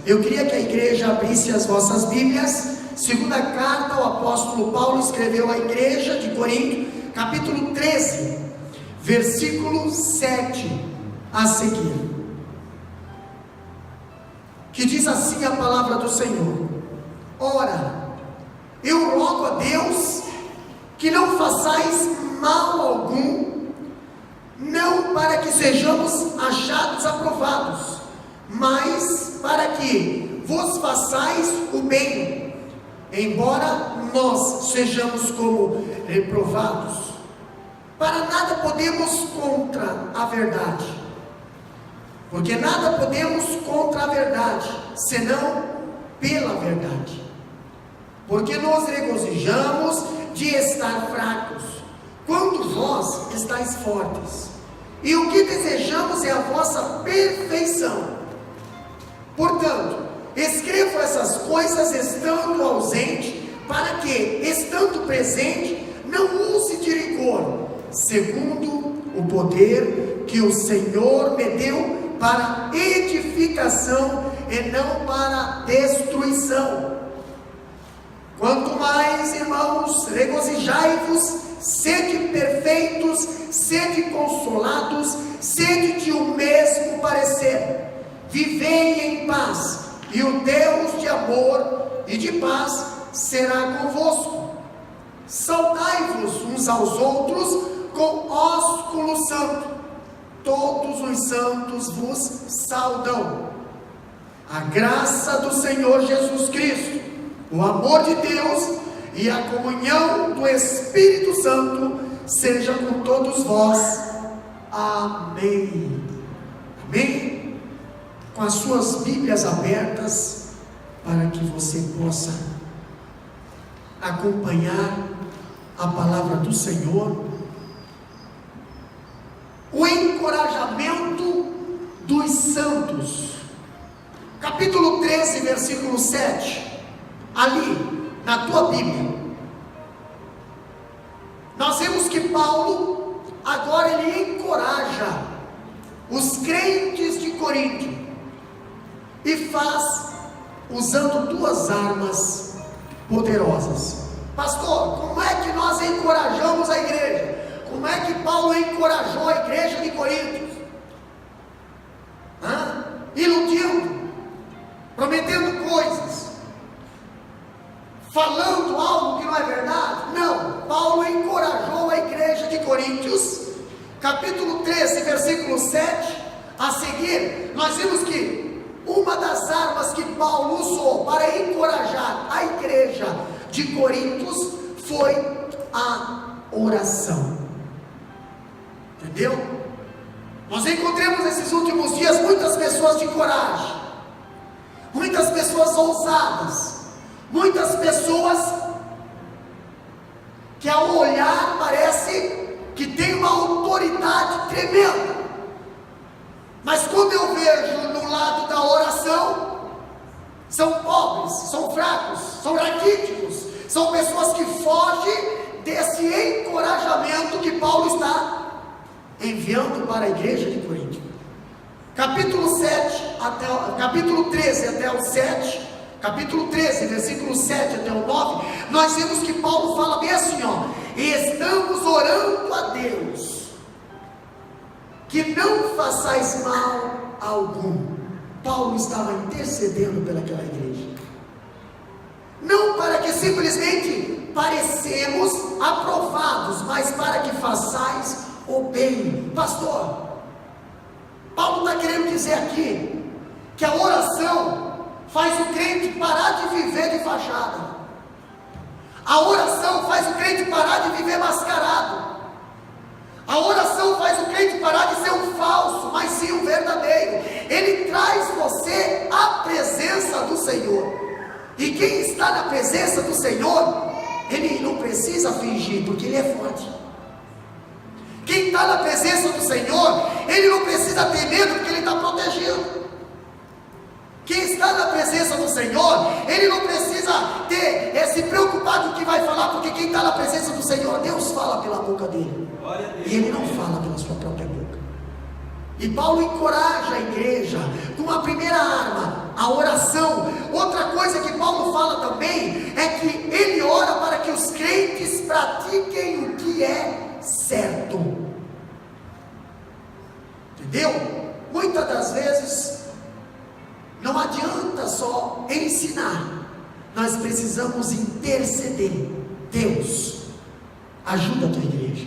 Eu queria que a igreja abrisse as vossas Bíblias, segunda carta o apóstolo Paulo escreveu à igreja de Corinto, capítulo 13, versículo 7 a seguir, que diz assim a palavra do Senhor: ora, eu rogo a Deus que não façais mal algum, não para que sejamos achados aprovados, mas para que vos façais o bem, embora nós sejamos como reprovados. Para nada podemos contra a verdade, porque nada podemos contra a verdade, senão pela verdade. Porque nos regozijamos de estar fracos, quando vós estáis fortes, e o que desejamos é a vossa perfeição. Portanto, escrevo essas coisas estando ausente, para que, estando presente, não use de rigor, segundo o poder que o Senhor me deu para edificação e não para destruição. Quanto mais, irmãos, regozijai-vos, sede perfeitos, sede consolados, sede de um mesmo parecer, vivei em paz, e o Deus de amor e de paz será convosco. Saudai-vos uns aos outros com ósculo santo. Todos os santos vos saudam. A graça do Senhor Jesus Cristo, o amor de Deus e a comunhão do Espírito Santo seja com todos vós. Amém. Amém. Com as suas Bíblias abertas, para que você possa acompanhar a palavra do Senhor. O encorajamento dos santos, capítulo 13, versículo 7, ali na tua Bíblia, nós vemos que Paulo, agora ele encoraja os crentes de Corinto, e faz usando duas armas poderosas. Pastor, como é que nós encorajamos a igreja? Como é que Paulo encorajou a igreja de Corinto? Iludindo, prometendo coisas, falando algo que não é verdade? Não, Paulo encorajou a igreja de Coríntios, capítulo 13, versículo 7 a seguir. Nós vimos que uma das armas que Paulo usou para encorajar a igreja de Coríntios foi a oração. Entendeu? Nós encontramos nesses últimos dias muitas pessoas de coragem, muitas pessoas ousadas, muitas pessoas que ao olhar parece que tem uma autoridade tremenda, mas quando eu vejo no lado da oração, são pobres, são fracos, são raquíticos, são pessoas que fogem desse encorajamento que Paulo está enviando para a igreja de Corinto. Capítulo 13 até o 7, capítulo 13, versículo 7 até o 9, nós vemos que Paulo fala bem assim, estamos orando a Deus, que não façais mal algum. Paulo estava intercedendo pelaquela igreja, não para que simplesmente parecemos aprovados, mas para que façais o bem. Pastor, Paulo está querendo dizer aqui que a oração faz o crente parar de viver de fachada. A oração faz o crente parar de viver mascarado. A oração faz o crente parar de ser um falso, mas sim um verdadeiro. Ele traz você à presença do Senhor. E quem está na presença do Senhor, ele não precisa fingir, porque ele é forte. Quem está na presença do Senhor, ele não precisa ter medo, porque ele está protegido. Quem está na presença do Senhor, ele não precisa se preocupar com o que vai falar, porque quem está na presença do Senhor, Deus fala pela boca dele, e ele não fala pela sua própria boca. E Paulo encoraja a igreja com a primeira arma, a oração. que é certo. Entendeu? Muitas das vezes não adianta só ensinar, nós precisamos interceder. Deus, ajuda a tua igreja.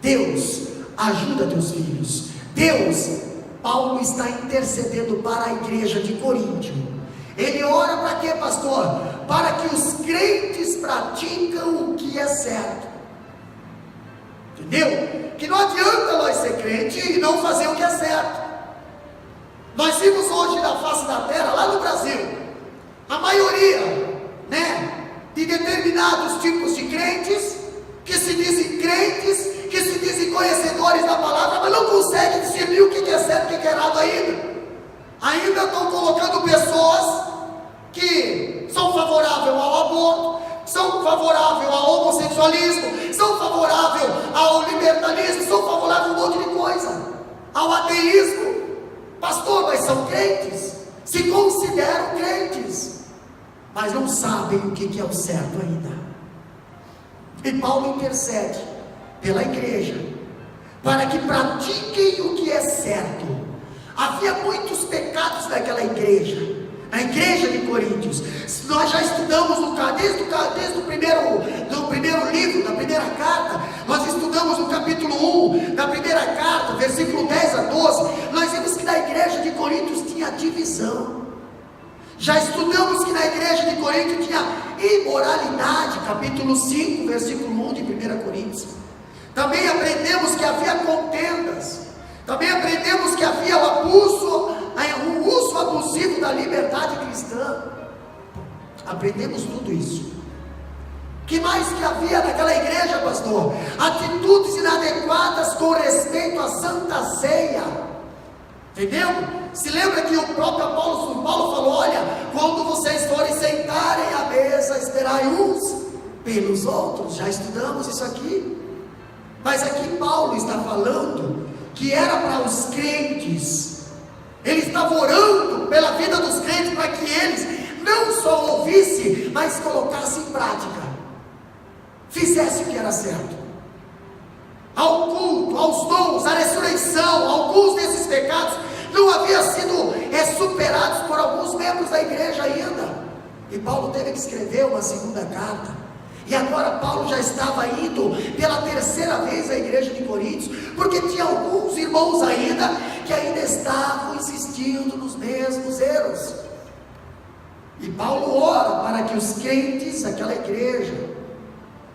Deus, ajuda teus filhos. Deus, Paulo está intercedendo para a igreja de Coríntio. Ele ora para quê, pastor? Para que os crentes praticam o que é certo. Entendeu? Que não adianta nós ser crente e não fazer o que é certo. Nós vimos hoje na face da terra, lá no Brasil, a maioria, de determinados tipos de crentes, que se dizem crentes, que se dizem conhecedores da palavra, mas não conseguem discernir o que é certo e o que é errado ainda. Ainda estão colocando pessoas que são favoráveis ao aborto, são favoráveis ao homossexualismo, são favoráveis ao libertalismo, são favoráveis a um monte de coisa, ao ateísmo. Pastor, mas são crentes, se consideram crentes, mas não sabem o que é o certo ainda. E Paulo intercede pela igreja, para que pratiquem o que é certo. Havia muitos pecados naquela igreja, na igreja de Coríntios. Nós já estudamos desde o primeiro livro, da primeira carta. Nós estudamos no capítulo 1 da primeira carta, versículo 10 a 12. Nós vimos que na igreja de Coríntios tinha divisão. Já estudamos que na igreja de Coríntio tinha imoralidade, capítulo 5, versículo 1 de 1 Coríntios. Também aprendemos que havia contendas. Também aprendemos que havia o uso abusivo da liberdade cristã. Aprendemos tudo isso. Que mais que havia naquela igreja, pastor? Atitudes inadequadas com respeito à Santa Ceia. Entendeu? Se lembra que o próprio Paulo falou: olha, quando vocês forem sentarem à mesa, esperai uns pelos outros. Já estudamos isso aqui. Mas aqui Paulo está falando que era para os crentes. Ele estava orando pela vida dos crentes, para que eles não só ouvissem, mas colocassem em prática, fizessem o que era certo. Ao culto, aos dons, à ressurreição, alguns desses pecados não haviam sido superados por alguns membros da igreja ainda. E Paulo teve que escrever uma segunda carta. E agora Paulo já estava indo pela terceira vez à igreja de Coríntios, porque tinha alguns irmãos ainda que ainda estavam insistindo nos mesmos erros. E Paulo ora para que os crentes daquela igreja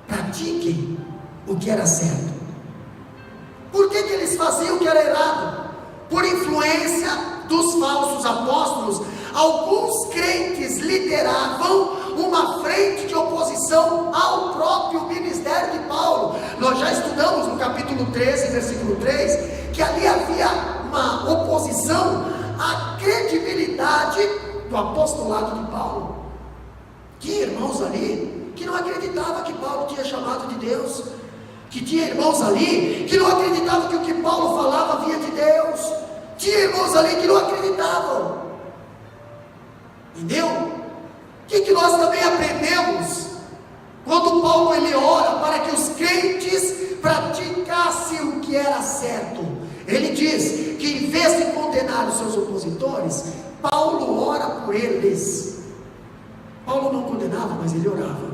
pratiquem o que era certo. Por que eles faziam o que era errado? Por influência dos falsos apóstolos, alguns crentes lideravam uma frente de oposição ao próprio ministério de Paulo. Nós já estudamos no capítulo 13, versículo 3, que ali havia uma oposição à credibilidade do apostolado de Paulo. Tinha irmãos ali que não acreditavam que Paulo tinha chamado de Deus, que tinha irmãos ali que não acreditavam que o que Paulo falava vinha de Deus, tinha irmãos ali que não acreditavam. Entendeu? O que nós também aprendemos quando Paulo ele ora para que os crentes praticassem o que era certo? Ele diz que em vez de condenar os seus opositores, Paulo ora por eles. Paulo não condenava, mas ele orava.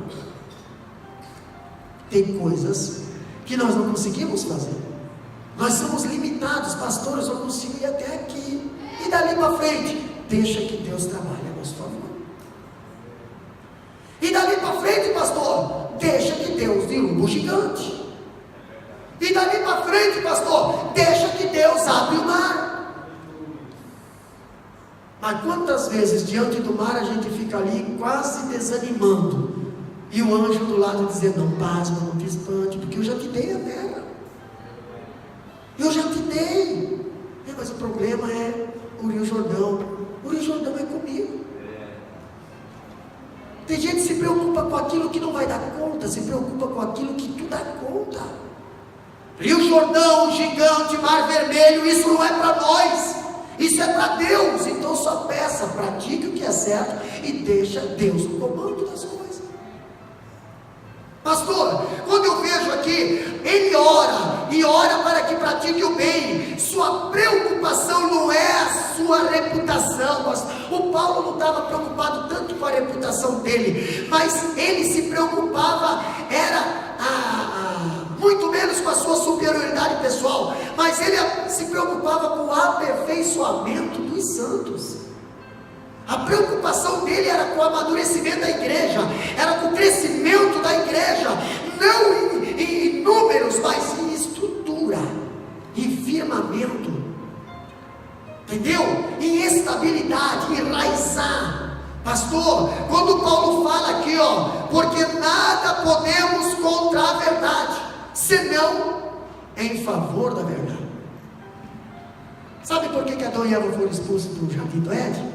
Tem coisas que nós não conseguimos fazer. Nós somos limitados, pastor, eu só consigo ir até aqui. E dali para frente, deixa que Deus trabalhe a nosso favor. E dali para frente, pastor, deixa que Deus derruba o gigante. E dali para frente, pastor, deixa que Deus abre o mar. Mas quantas vezes diante do mar a gente fica ali quase desanimando, e o anjo do lado dizendo: não pasma, não te espante, porque eu já te dei a terra, eu já te dei. Mas o problema é o Rio Jordão. O Rio Jordão é comigo. Tem gente que se preocupa com aquilo que não vai dar conta, se preocupa com aquilo que tu dá conta. Rio Jordão, gigante, Mar Vermelho, isso não é para nós, isso é para Deus. Então só peça, pratique o que é certo e deixa Deus no comando das coisas. Pastor, quando eu vejo aqui aqui, ele ora, e ora para que pratique o bem. Sua preocupação não é a sua reputação. O Paulo não estava preocupado tanto com a reputação dele, mas ele se preocupava, muito menos com a sua superioridade pessoal, mas ele se preocupava com o aperfeiçoamento dos santos. A preocupação dele era com o amadurecimento da igreja, era com o crescimento da igreja, não em números, mas em estrutura, em firmamento, entendeu? Em estabilidade, em enraizar. Pastor, quando Paulo fala aqui, porque nada podemos contra a verdade, senão em favor da verdade. Sabe por que Adão e Eva foram expulsos do jardim do Éden?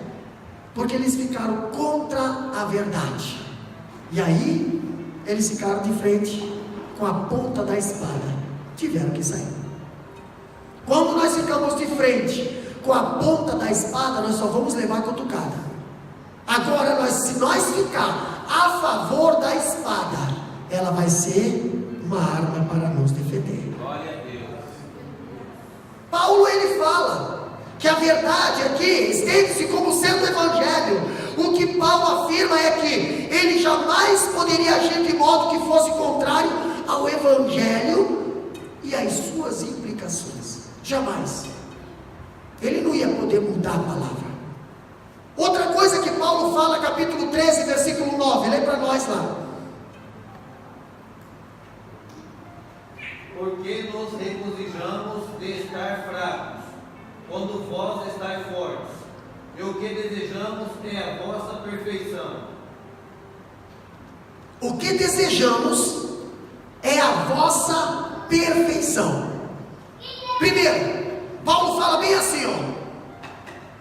Porque eles ficaram contra a verdade, e aí eles ficaram de frente com a ponta da espada, tiveram que sair. Quando nós ficamos de frente com a ponta da espada, nós só vamos levar cutucada. Agora, se nós ficar a favor da espada, ela vai ser uma arma para nos defender. Glória a Deus. Paulo, ele fala que a verdade aqui estende-se como sendo o evangelho. O que Paulo afirma é que ele jamais poderia agir de modo que fosse contrário ao evangelho e às suas implicações. Jamais. Ele não ia poder mudar a palavra. Outra coisa que Paulo fala, capítulo 13, versículo 9, lê para nós lá. Porque nos regozijamos de estar fracos, quando vós estáis fortes, e o que desejamos é a vossa perfeição. O que desejamos é a vossa perfeição. Primeiro, Paulo fala bem assim,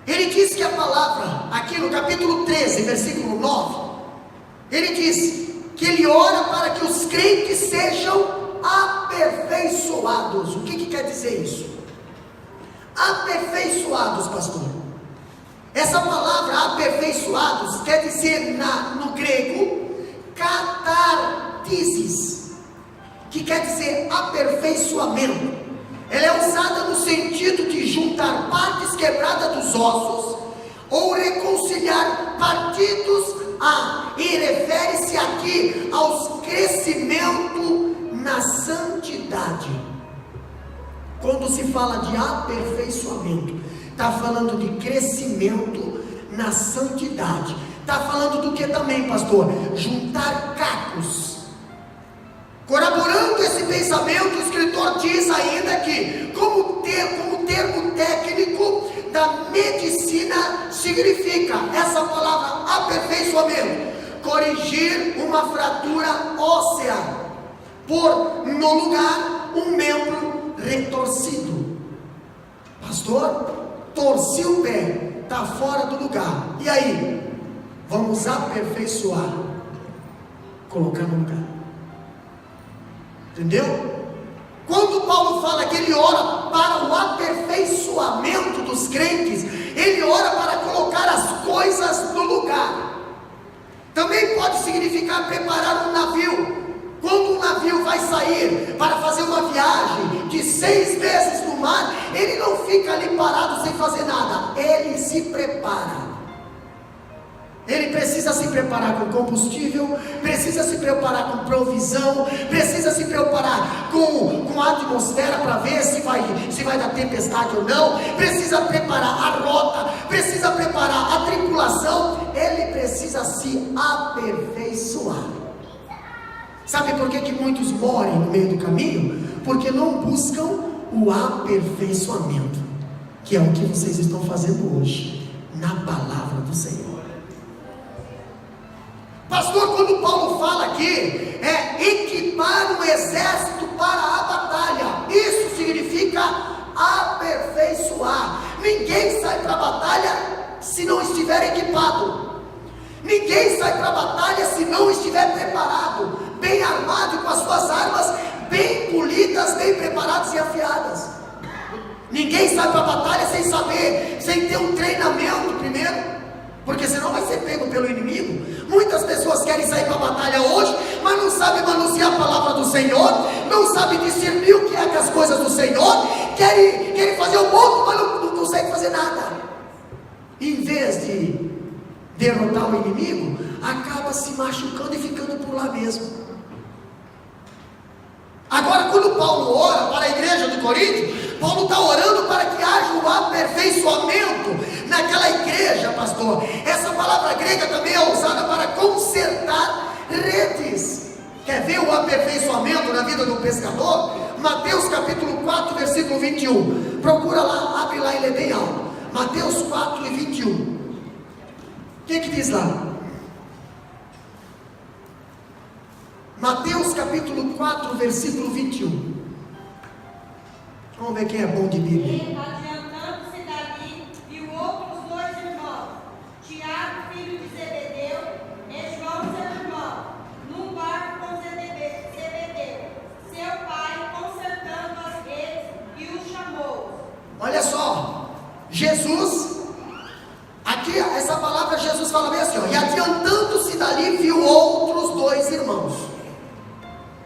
ele diz que a palavra, aqui no capítulo 13, versículo 9, ele diz que ele ora para que os crentes sejam aperfeiçoados. O que quer dizer isso? Aperfeiçoados, pastor. Essa palavra aperfeiçoados quer dizer no grego catartisis, que quer dizer aperfeiçoamento. Ela é usada no sentido de juntar partes quebradas dos ossos ou reconciliar partidos e refere-se aqui ao crescimento na santidade. Quando se fala de aperfeiçoamento, está falando de crescimento na santidade. Está falando do que também, pastor? Juntar cacos. Corroborando esse pensamento, o escritor diz ainda que, como termo técnico da medicina, significa essa palavra aperfeiçoamento: corrigir uma fratura óssea, pôr no lugar um membro retorcido. Pastor, torci o pé, está fora do lugar, e aí? Vamos aperfeiçoar, colocar no lugar. Entendeu? Quando Paulo fala que ele ora para o aperfeiçoamento dos crentes, ele ora para colocar as coisas no lugar. Também pode significar preparar um navio. Quando um navio vai sair para fazer uma viagem de 6 meses no mar, ele não fica ali parado sem fazer nada, ele se prepara. Ele precisa se preparar com combustível, precisa se preparar com provisão, precisa se preparar com a atmosfera para ver se vai dar tempestade ou não, precisa preparar a rota, precisa preparar a tripulação, ele precisa se aperfeiçoar. Sabe por que muitos morrem no meio do caminho? Porque não buscam o aperfeiçoamento, que é o que vocês estão fazendo hoje, na palavra do Senhor. Pastor, quando Paulo fala aqui, equipar um exército para a batalha, isso significa aperfeiçoar. Ninguém sai para a batalha se não estiver equipado, ninguém sai para a batalha se não estiver preparado, bem armado com as suas armas, bem polidas, bem preparadas e afiadas. Ninguém sai para a batalha sem saber, sem ter um treinamento primeiro, porque senão vai ser pego pelo inimigo. Muitas pessoas querem sair para a batalha hoje, mas não sabe manusear a palavra do Senhor, não sabe discernir o que é que as coisas do Senhor, querem fazer um monte, mas não consegue fazer nada. Em vez de derrotar o inimigo, acaba se machucando e ficando por lá mesmo. Agora, quando Paulo ora para a igreja de Corinto, Paulo está orando para que haja um aperfeiçoamento naquela igreja, pastor. Essa palavra grega também é usada para consertar redes. Quer ver o aperfeiçoamento na vida do pescador? Mateus capítulo 4, versículo 21. Procura lá, abre lá e lê bem alto. Mateus 4 e 21. O que diz lá? Mateus capítulo 4, versículo 21. Vamos ver quem é bom de Bíblia. Adiantando-se dali, viu outros dois irmãos, Tiago, filho de Zebedeu, e João, seu irmão, num barco com Zebedeu, seu pai, consertando as redes, e os chamou. Olha só, Jesus, aqui essa palavra Jesus fala bem assim, ó, e adiantando-se dali, viu outros dois irmãos,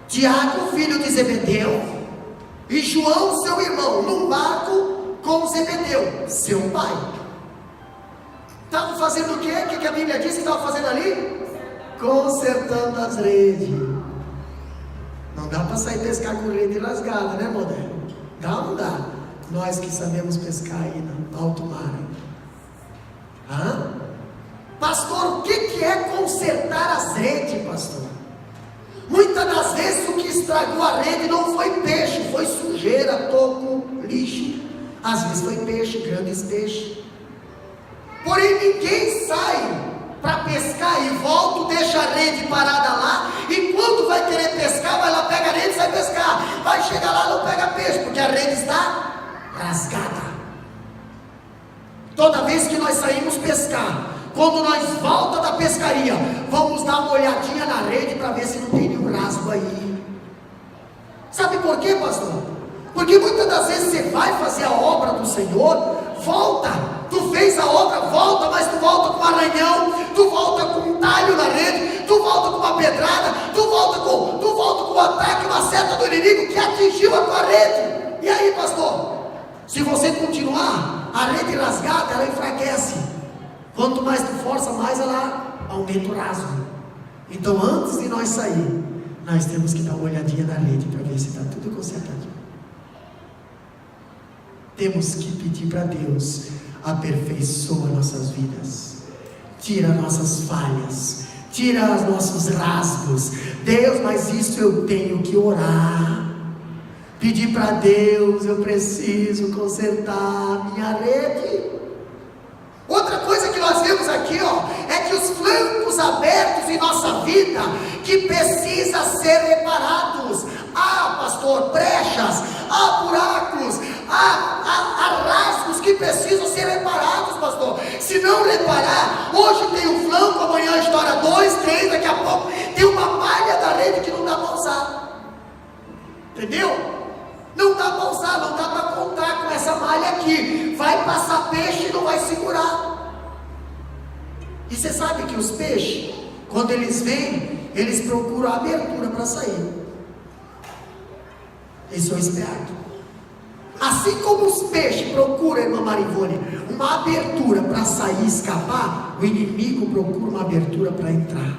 Tiago, filho de Zebedeu, e João, seu irmão, num barco com Zebedeu, seu pai. Estavam fazendo o quê? O que a Bíblia diz que estavam fazendo ali? Consertando as redes. Não dá para sair pescar com rede rasgada, né, moderno? Dá ou não dá? Nós que sabemos pescar aí no alto mar. Pastor, o que é consertar as redes, pastor? Muitas das vezes o que estragou a rede não foi peixe, foi sujeira, toco, lixo. Às vezes foi peixe, grandes peixes. Porém ninguém sai para pescar e volta, deixa a rede parada lá, e quando vai querer pescar, vai lá, pega a rede e sai pescar. Vai chegar lá, não pega peixe, porque a rede está rasgada. Toda vez que nós saímos pescar, quando nós volta da pescaria, vamos dar uma olhadinha na rede para ver se não tem nenhum rasgo aí. Sabe por quê, pastor? Porque muitas das vezes você vai fazer a obra do Senhor, volta, tu fez a obra, volta, mas tu volta com um arranhão, tu volta com um talho na rede, tu volta com uma pedrada, tu volta com um ataque, uma seta do inimigo que atingiu a tua rede. E aí, pastor? Se você continuar, a rede rasgada, ela enfraquece. Quanto mais tu força, mais ela aumenta o rasgo. Então, antes de nós sair, nós temos que dar uma olhadinha na rede para ver se está tudo consertadinho. Temos que pedir para Deus: aperfeiçoa nossas vidas, tira nossas falhas, tira os nossos rasgos. Deus, mas isso eu tenho que orar, pedir para Deus: eu preciso consertar minha rede. Outra coisa que nós vemos aqui, é que os flancos abertos em nossa vida, que precisa ser reparados. Pastor, brechas, buracos, rasgos que precisam ser reparados, pastor. Se não reparar, hoje tem um flanco, amanhã estoura 2, 3, daqui a pouco tem uma malha da rede que não dá para usar. Entendeu? Não dá para usar, não dá para contar com essa malha aqui. Vai passar peixe e não vai segurar. E você sabe que os peixes, quando eles vêm, eles procuram a abertura para sair. Eles são espertos. Assim como os peixes procuram, irmã Marivone, uma abertura para sair e escapar, o inimigo procura uma abertura para entrar.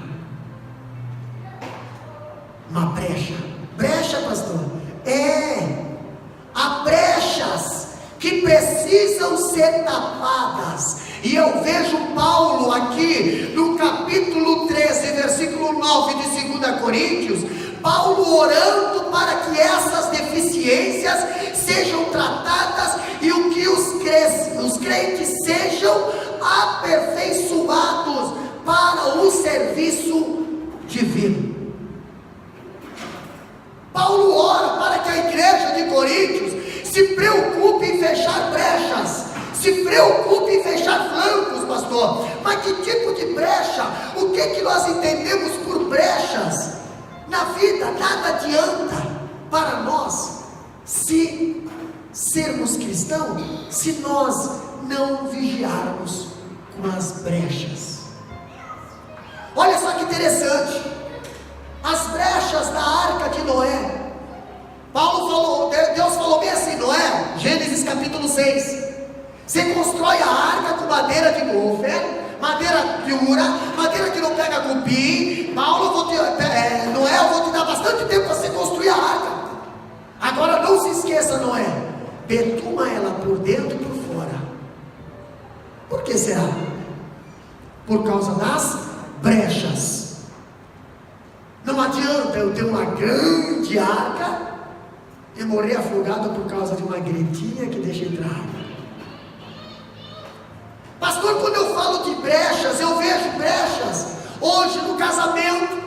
Uma brecha. Brecha, pastor? Há brechas que precisam ser tapadas. E eu vejo Paulo aqui no capítulo 13, versículo 9 de 2 Coríntios, Paulo orando para que essas deficiências sejam tratadas e o que os crentes sejam aperfeiçoados para o serviço divino. Paulo ora para que a igreja de Coríntios se preocupe em fechar brechas, se preocupe em fechar flancos, pastor. Mas que tipo de brecha? O que nós entendemos por brechas? Na vida nada adianta para nós se sermos cristãos, se nós não vigiarmos com as brechas. Olha só que interessante, as brechas 6. Você constrói a arca com madeira de gofer, madeira dura, madeira que não pega cupim. Paulo, eu vou te dar bastante tempo para você construir a arca. Agora não se esqueça, Noé, betuma ela por dentro e por fora. Por que será? Por causa das brechas. Não adianta eu ter uma grande arca e morrer afogado por causa de uma gretinha que deixa entrar água. Pastor, quando eu falo de brechas, eu vejo brechas hoje no casamento,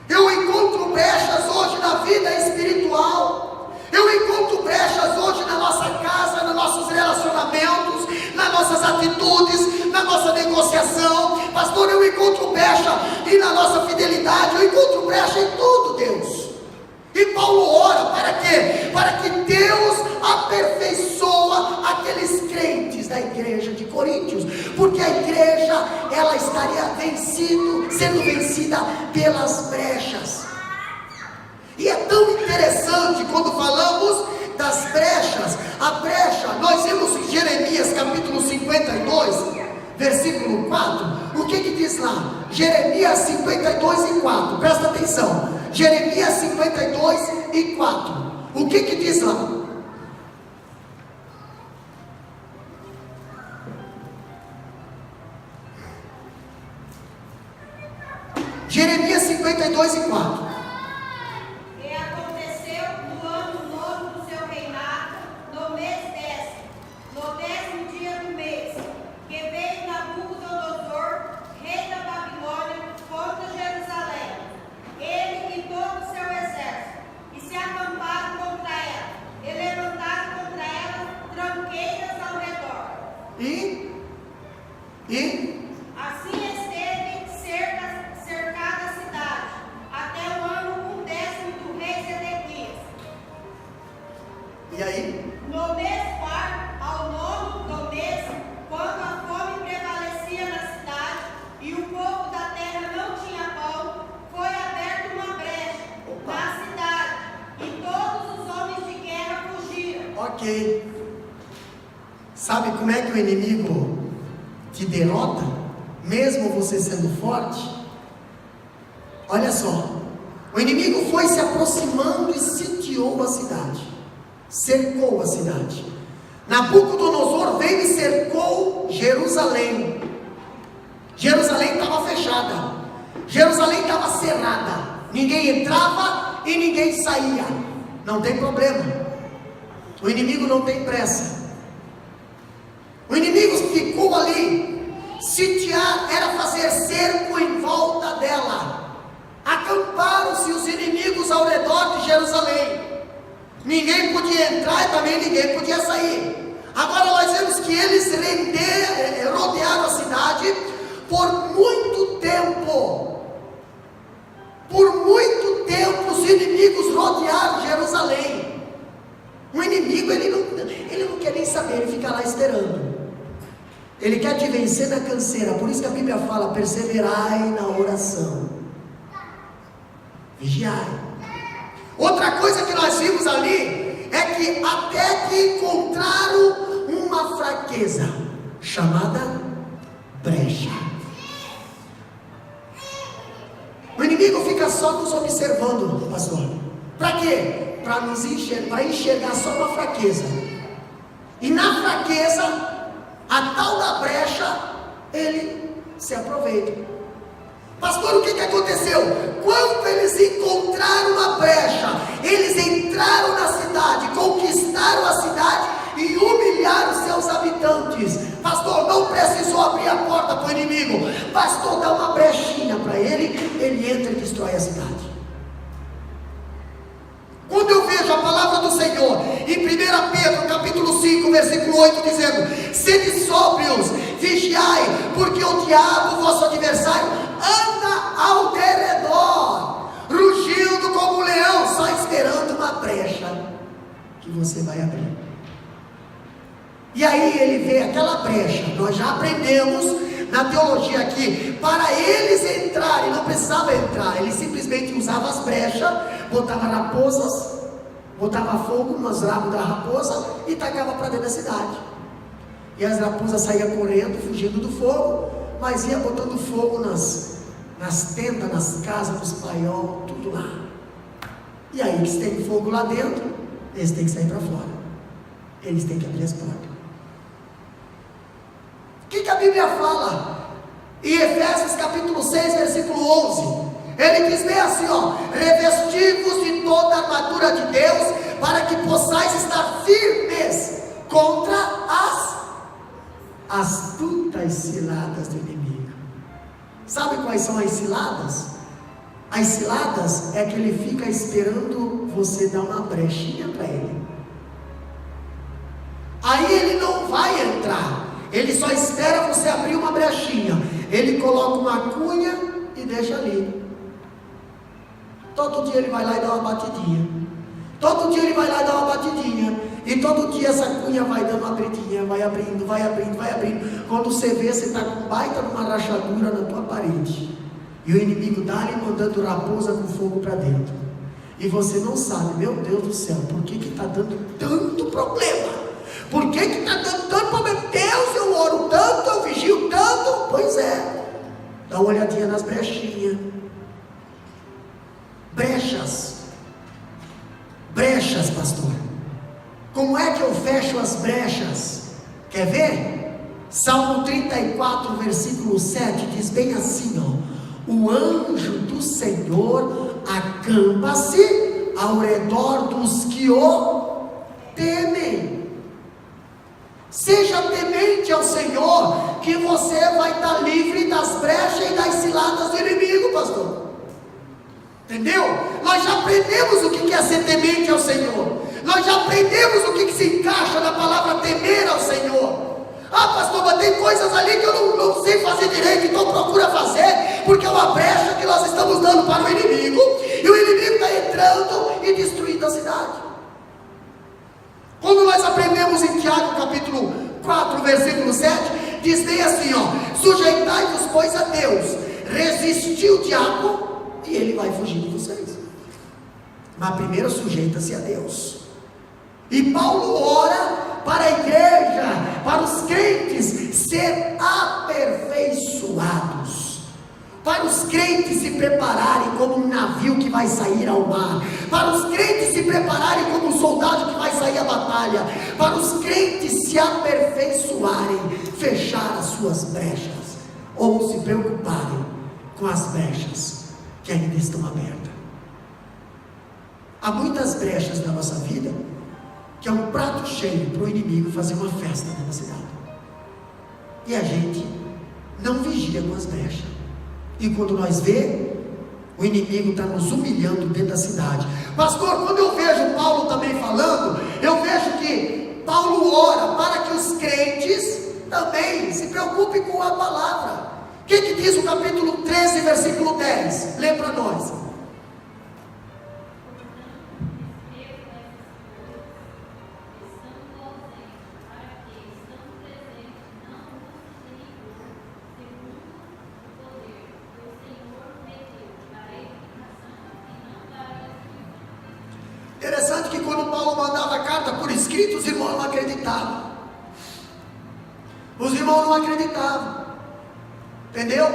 eu encontro brechas hoje na vida espiritual, eu encontro brechas hoje na nossa casa, nos nossos relacionamentos, nas nossas atitudes, na nossa negociação. Pastor, eu encontro brecha e na nossa fidelidade, eu encontro brecha em tudo, Deus. E Paulo ora para quê? Para que Deus aperfeiçoa aqueles crentes da igreja de Coríntios, porque a igreja, ela estaria sendo vencida pelas brechas. E é tão interessante quando falamos das brechas. A brecha, nós vemos em Jeremias capítulo 52, versículo 4, o que diz lá? Jeremias 52 e 4, presta atenção. Jeremias 52 e 4, o que diz lá? Jeremias 52 e 4. E aconteceu no ano 9 do seu reinado, no mês 10, no 10º dia do mês, que veio Nabucodonosor, rei da Babilônia, contra Jerusalém, ele e todo o seu exército, e se acamparam contra ela, e levantaram contra ela tranqueiras ao redor. E Assim esteve cercada a cidade, até o ano 10º do rei Zedequias. E aí? No mês quarto, ao 9º do mês, quando a fome prevalecia na cidade e o povo da terra não tinha pão, foi aberta uma brecha na cidade e todos os homens de guerra fugiram. Ok. Sabe como é que o inimigo te derrota, mesmo você sendo forte? Olha só, o inimigo foi se aproximando e sitiou a cidade, cercou a cidade. Nabucodonosor veio e cercou Jerusalém. Jerusalém estava fechada, Jerusalém estava cerrada, ninguém entrava e ninguém saía. Não tem problema, o inimigo não tem pressa. O inimigo ficou ali. Sitiar era fazer cerco em volta dela. Acamparam-se os inimigos ao redor de Jerusalém. Ninguém podia entrar e também ninguém podia sair. Agora nós vemos que eles rodearam a cidade por muito tempo. Por muito tempo os inimigos rodearam Jerusalém. O inimigo, ele não quer nem saber, ele fica lá esperando. Ele quer te vencer na canseira. Por isso que a Bíblia fala: perseverai na oração, vigiai. Outra coisa que nós vimos ali é que até que encontraram uma fraqueza chamada brecha. O inimigo fica só nos observando, pastor. Para quê? Para enxergar só uma fraqueza. E na fraqueza, a tal da brecha, ele se aproveita. Pastor, o que aconteceu? Quando eles encontraram uma brecha, eles entraram na cidade, conquistaram a cidade e humilharam seus habitantes. Pastor, não precisou abrir a porta para o inimigo. Pastor, dá uma brechinha para ele, ele entra e destrói a cidade. Quando eu vejo a palavra do Senhor em 1 Pedro capítulo 5 versículo 8 dizendo: sede sóbrios, vigiai, porque o diabo, vosso adversário, anda ao derredor, rugindo como um leão, só esperando uma brecha que você vai abrir. E aí ele vê aquela brecha. Nós já aprendemos na teologia aqui, para eles entrarem, não precisava entrar, ele simplesmente usava as brechas, botava raposas botava fogo nos rabos da raposa e tacava para dentro da cidade. E as raposas saíam correndo, fugindo do fogo, mas ia botando fogo nas tendas, nas casas dos paiol, tudo lá. E aí eles têm fogo lá dentro, eles têm que sair para fora. Eles têm que abrir as portas. O que a Bíblia fala? Em Efésios capítulo 6, versículo 11. Ele diz bem assim, ó: revestivos de toda a armadura de Deus, para que possais estar firmes contra as astutas ciladas do inimigo. Sabe quais são as ciladas? As ciladas é que ele fica esperando você dar uma brechinha para ele. Aí ele não vai entrar, ele só espera você abrir uma brechinha. Ele coloca uma cunha e deixa ali. Todo dia ele vai lá e dá uma batidinha. Todo dia ele vai lá e dá uma batidinha. E todo dia essa cunha vai dando uma abridinha, vai abrindo, vai abrindo, vai abrindo. Quando você vê, você está com baita numa rachadura na tua parede. E o inimigo dá ali mandando raposa com fogo para dentro. E você não sabe, meu Deus do céu, por que está dando tanto problema? Por que está dando tanto problema? Deus, eu oro tanto, eu vigio tanto. Pois é, dá uma olhadinha nas brechinhas. Brechas, pastor. Como é que eu fecho as brechas? Quer ver? Salmo 34, versículo 7 diz bem assim, ó: o anjo do Senhor acampa-se ao redor dos que o temem. Seja temente ao Senhor, que você vai estar livre das brechas e das ciladas do inimigo, pastor. Entendeu? Nós já aprendemos o que é ser temente ao Senhor. Nós já aprendemos o que se encaixa na palavra temer ao Senhor. Ah, pastor, mas tem coisas ali que eu não sei fazer direito, então procura fazer, porque é uma brecha que nós estamos dando para o inimigo, e o inimigo está entrando e destruindo a cidade. Quando nós aprendemos em Tiago capítulo 4, versículo 7, diz bem assim, ó: sujeitai-vos, pois, a Deus, resisti o diabo, e ele vai fugir de vocês. Mas primeiro sujeita-se a Deus. E Paulo ora para a igreja, para os crentes ser aperfeiçoados, para os crentes se prepararem como um navio que vai sair ao mar, para os crentes se prepararem como um soldado que vai sair à batalha, para os crentes se aperfeiçoarem, fechar as suas brechas, ou se preocuparem com as brechas que ainda estão abertas. Há muitas brechas na nossa vida que é um prato cheio para o inimigo fazer uma festa na cidade, e a gente não vigia com as brechas, e quando nós vê, o inimigo está nos humilhando dentro da cidade. Pastor, quando eu vejo Paulo também falando, eu vejo que Paulo ora para que os crentes também se preocupem com a palavra. O que diz o capítulo 13, versículo 10? Lê para nós. Interessante que quando Paulo mandava a carta por escrito, os irmãos não acreditavam. Os irmãos não acreditavam. Entendeu?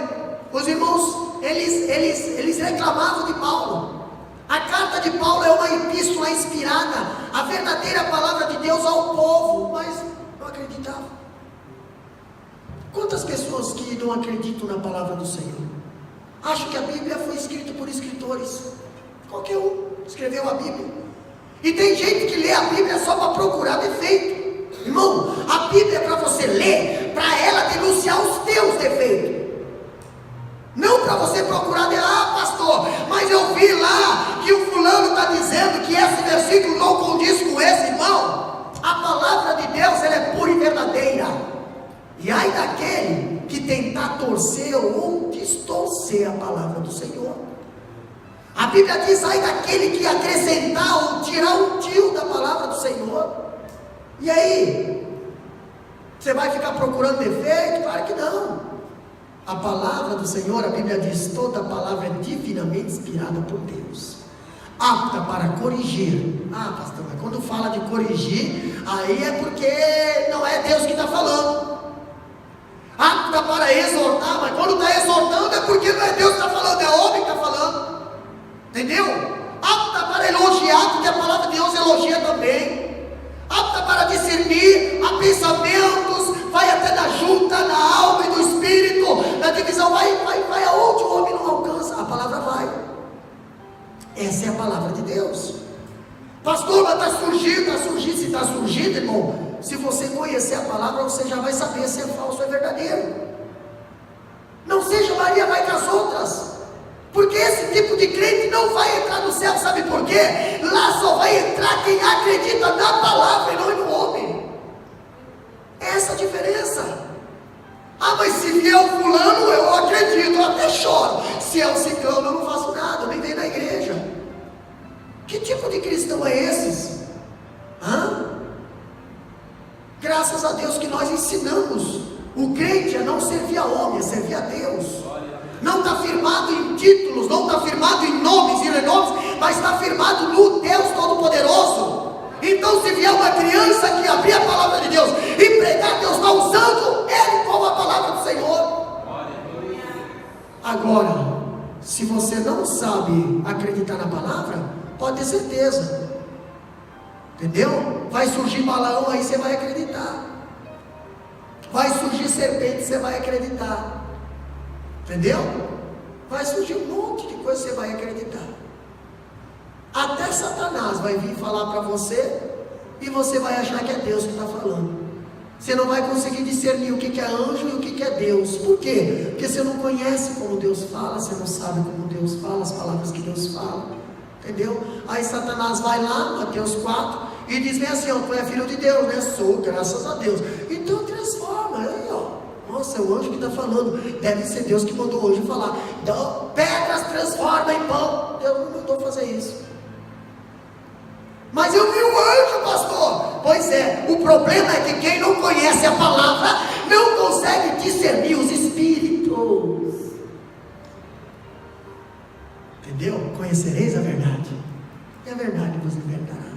Os irmãos, eles reclamavam de Paulo. A carta de Paulo é uma epístola inspirada, a verdadeira palavra de Deus ao povo, mas não acreditavam. Quantas pessoas que não acreditam na palavra do Senhor? Acham que a Bíblia foi escrita por escritores. Qualquer um escreveu a Bíblia. E tem gente que lê a Bíblia só para procurar defeito. Irmão, a Bíblia é para você ler, para ela denunciar os teus defeitos. Não para você procurar, pastor, mas eu vi lá que o fulano está dizendo que esse versículo não condiz com esse. Irmão, a palavra de Deus, ela é pura e verdadeira. E ai daquele que tentar torcer ou distorcer a palavra do Senhor. A Bíblia diz: ai daquele que acrescentar ou tirar um tio da palavra do Senhor. E aí? Você vai ficar procurando defeito? Claro que não. A palavra do Senhor, a Bíblia diz, toda palavra é divinamente inspirada por Deus, apta para corrigir. Ah, pastor, mas quando fala de corrigir, aí é porque não é Deus que está falando. Apta para exortar, mas quando está exortando é porque não é Deus que está falando, é homem que está falando. Entendeu? Apta para elogiar, porque a palavra de Deus elogia também. Apta para discernir a pensamentos, vai até na junta, na alma e no espírito, na divisão, vai aonde o homem não alcança, a palavra vai. Essa é a palavra de Deus. Pastor, mas está surgindo, se está surgindo, irmão, se você conhecer a palavra, você já vai saber se é falso ou é verdadeiro. Não seja Maria vai com as outras, porque esse tipo de crente não vai entrar no céu, sabe por quê? Lá só vai entrar quem acredita na palavra e não no homem. Essa a diferença. Ah, mas se vier o fulano, eu acredito, eu até choro. Se é o ciclano, eu não faço nada, eu nem venho na igreja. Que tipo de cristão é esses? Graças a Deus que nós ensinamos o crente a não servir a homem, a servir a Deus. Não está firmado em títulos, não está firmado em nomes e renomes, mas está firmado no Deus Todo-Poderoso. Então, se vier uma criança que abrir a palavra de Deus e pregar, Deus está usando ele como a palavra do Senhor. Agora, se você não sabe acreditar na palavra, pode ter certeza, entendeu? Vai surgir Balaão, aí você vai acreditar. Vai surgir serpente, você vai acreditar. Entendeu? Vai surgir um monte de coisa, você vai acreditar. Até Satanás vai vir falar para você e você vai achar que é Deus que está falando. Você não vai conseguir discernir o que é anjo e o que é Deus. Por quê? Porque você não conhece como Deus fala, você não sabe como Deus fala, as palavras que Deus fala. Entendeu? Aí Satanás vai lá, Mateus 4, e diz bem assim: ó, tu é filho de Deus, né? Sou, graças a Deus. Então transforma, aí ó. Nossa, é o anjo que está falando. Deve ser Deus que mandou o anjo falar. Então, pedras transforma em pão. Deus não mandou fazer isso. Mas eu vi o anjo, pastor. Pois é, o problema é que quem não conhece a palavra não consegue discernir os espíritos. Entendeu? Conhecereis a verdade, e a verdade vos libertará.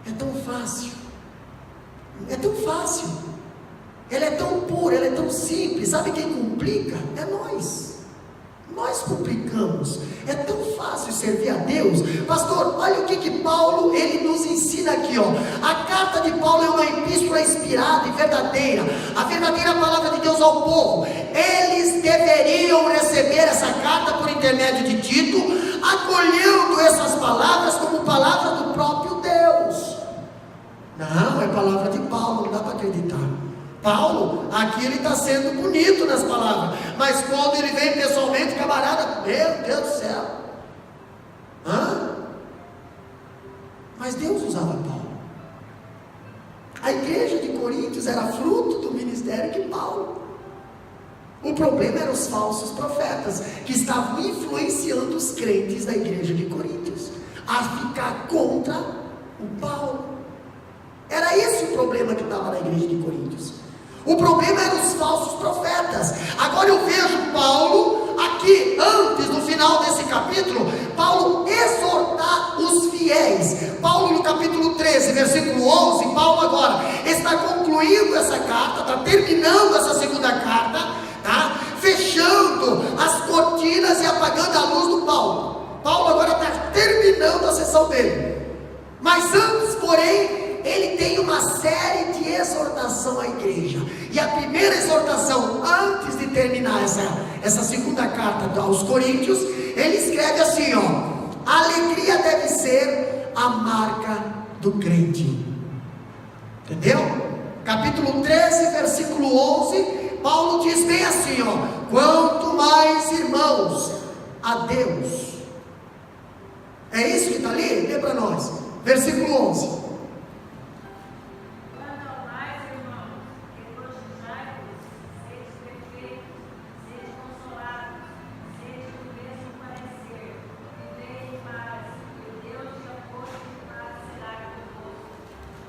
É tão fácil. É tão fácil. Ela é tão pura, ela é tão simples. Sabe quem complica? É nós. Nós complicamos. É tão fácil servir a Deus. Pastor, olha o que Paulo ele nos ensina aqui, ó. A carta de Paulo é uma epístola inspirada e verdadeira. A verdadeira palavra de Deus ao povo. Eles deveriam receber essa carta por intermédio de Tito, acolhendo essas palavras como palavra do próprio Deus. Não, é palavra de Paulo, não dá para acreditar. Paulo, aqui ele está sendo bonito nas palavras, mas quando ele vem pessoalmente, camarada, meu Deus do céu. Mas Deus usava Paulo. A igreja de Coríntios era fruto do ministério de Paulo. O problema eram os falsos profetas, que estavam influenciando os crentes da igreja de Coríntios a ficar contra o Paulo. Era esse o problema que estava na igreja de Coríntios. O problema eram os falsos profetas. Agora eu vejo Paulo aqui, antes do final desse capítulo, Paulo exortar os fiéis. Paulo no capítulo 13, versículo 11, Paulo agora está concluindo essa carta, está terminando essa segunda carta, tá? Fechando as cortinas e apagando a luz do Paulo. Paulo agora está terminando a sessão dele. Mas antes, porém, ele tem uma série de exortação à igreja. E a primeira exortação, antes de terminar essa segunda carta aos Coríntios, ele escreve assim, ó: a alegria deve ser a marca do crente. Entendeu? Capítulo 13, versículo 11, Paulo diz bem assim, ó: quanto mais irmãos a Deus. É isso que está ali? Lê para nós. Versículo 11.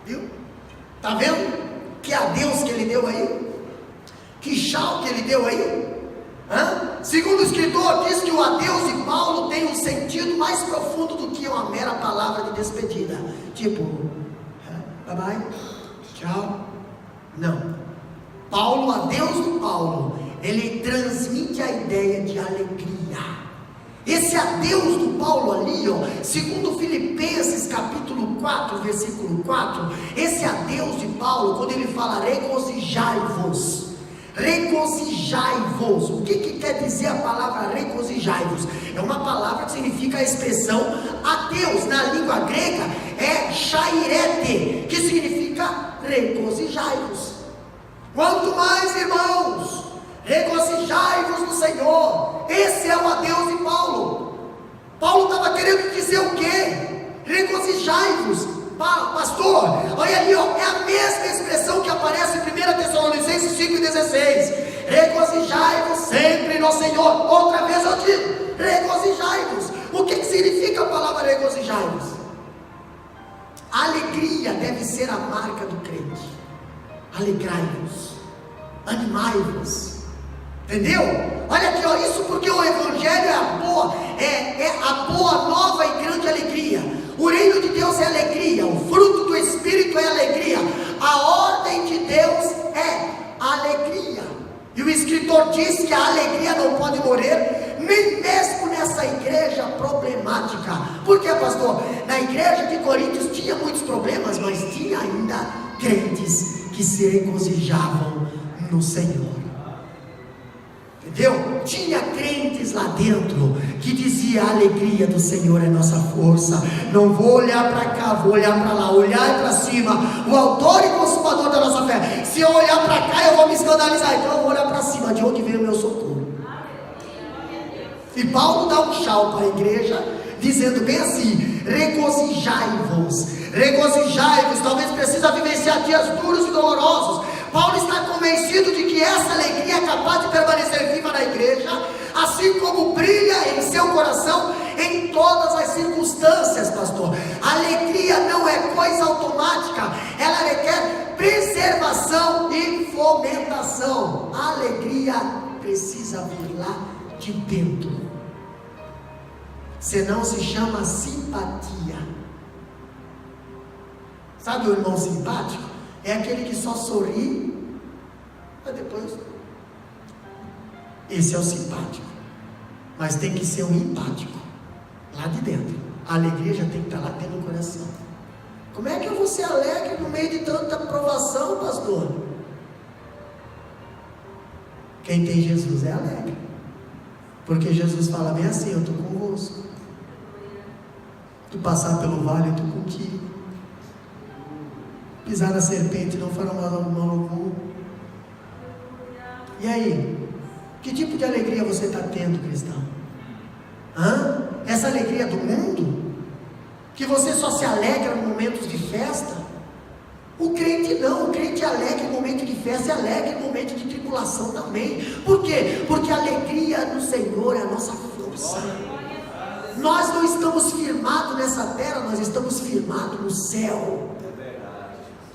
Viu? Está vendo? Que adeus que ele deu aí? Que tchau que ele deu aí? Segundo escritor diz que o adeus de Paulo tem um sentido mais profundo do que uma mera palavra de despedida, tipo, bye bye, tchau. Não. Paulo, o adeus do Paulo, ele transmite a ideia de alegria. Esse adeus do Paulo ali, segundo Filipenses capítulo 4, versículo 4, esse adeus de Paulo, quando ele fala regozijai-vos, regozijai-vos, o que quer dizer a palavra regozijai-vos? É uma palavra que significa a expressão adeus, na língua grega é chairete, que significa regozijai-vos. Quanto mais, irmãos, regozijai-vos no Senhor. Esse é o adeus de Paulo. Paulo estava querendo dizer o quê? Regozijai-vos. Pastor, olha ali, é a mesma expressão que aparece em 1 Tessalonicenses 5,16. Regozijai-vos sempre no Senhor. Outra vez eu digo, regozijai-vos. O que significa a palavra regozijai-vos? Alegria deve ser a marca do crente. Alegrai-vos, animai-vos. Entendeu? Olha aqui, isso porque o Evangelho é a boa nova e grande alegria. O reino de Deus é alegria, o fruto do Espírito é alegria, a ordem de Deus é alegria. E o escritor diz que a alegria não pode morrer, nem mesmo nessa igreja problemática. Por que, pastor? Na igreja de Coríntios tinha muitos problemas, mas tinha ainda crentes que se regozijavam no Senhor. Entendeu? Tinha crentes lá dentro que dizia: a alegria do Senhor é nossa força. Não vou olhar para cá, vou olhar para lá, olhar para cima. O autor e consumador da nossa fé. Se eu olhar para cá, eu vou me escandalizar. Então eu vou olhar para cima, de onde vem o meu socorro. E Paulo dá um tchau para a igreja, dizendo bem assim: regozijai-vos, regozijai-vos. Talvez precisa vivenciar dias duros e dolorosos. Paulo está convencido de que essa alegria é capaz de permanecer viva na igreja, assim como brilha em seu coração em todas as circunstâncias, pastor. A alegria não é coisa automática, ela requer preservação e fomentação. A alegria precisa vir lá de dentro, senão se chama simpatia. Sabe o irmão simpático? É aquele que só sorri, mas depois. Esse é o simpático. Mas tem que ser um empático, lá de dentro. A alegria já tem que estar lá dentro do coração. Como é que eu vou ser alegre no meio de tanta provação, pastor? Quem tem Jesus é alegre, porque Jesus fala bem assim: eu estou convosco. Tu passar pelo vale, eu estou contigo. Pisar na serpente, não fará mal algum. E aí? Que tipo de alegria você está tendo, cristão? Essa alegria do mundo? Que você só se alegra em momentos de festa? O crente não, o crente é alegre em momento de festa, é alegre em momento de tribulação também. Por quê? Porque a alegria no Senhor é a nossa força. Nós não estamos firmados nessa terra, nós estamos firmados no céu.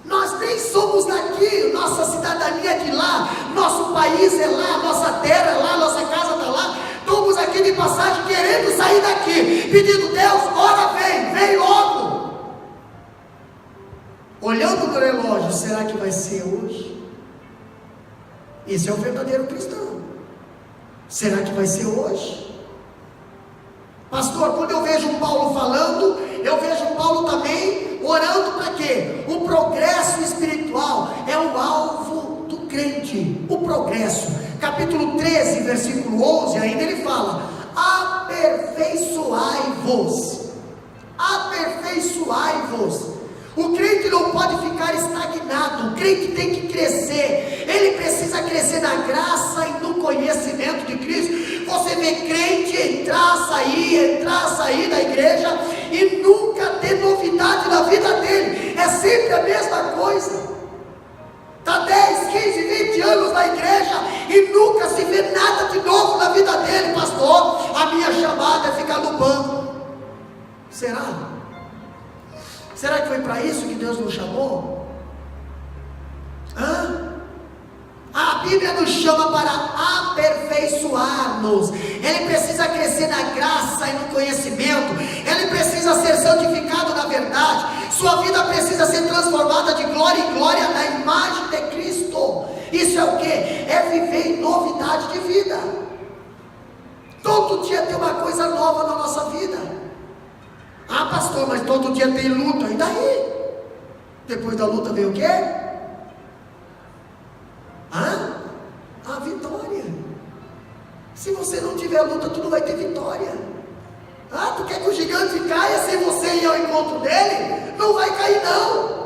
Nós nem somos daqui, nossa cidadania é de lá, nosso país é lá, nossa terra é lá, nossa casa está lá. Estamos aqui de passagem, querendo sair daqui, pedindo: Deus, ora vem logo. Olhando no relógio, será que vai ser hoje? Esse é o verdadeiro cristão. Será que vai ser hoje? Pastor, quando eu vejo Paulo falando, eu vejo Paulo também orando para quê? O progresso espiritual é o alvo do crente. O progresso. Capítulo 13, versículo 11, ainda ele fala: aperfeiçoai-vos. Aperfeiçoai-vos. O crente não pode ficar estagnado, o crente tem que crescer, ele precisa crescer na graça e no conhecimento de Cristo. Você vê crente entrar, sair da igreja e nunca ter novidade na vida dele, é sempre a mesma coisa. Está 10, 15, 20 anos na igreja e nunca se vê nada de novo na vida dele. Pastor, a minha chamada é ficar no banco. Será? Será que foi para isso que Deus nos chamou? Bíblia nos chama para aperfeiçoar-nos. Ele precisa crescer na graça e no conhecimento. Ele precisa ser santificado na verdade. Sua vida precisa ser transformada de glória em glória na imagem de Cristo. Isso é o que? É viver em novidade de vida. Todo dia tem uma coisa nova na nossa vida. Ah, pastor, mas todo dia tem luta. E daí? Depois da luta vem o quê? A vitória. Se você não tiver luta, tu não vai ter vitória. Tu quer que o gigante caia sem você ir ao encontro dele? Não vai cair não.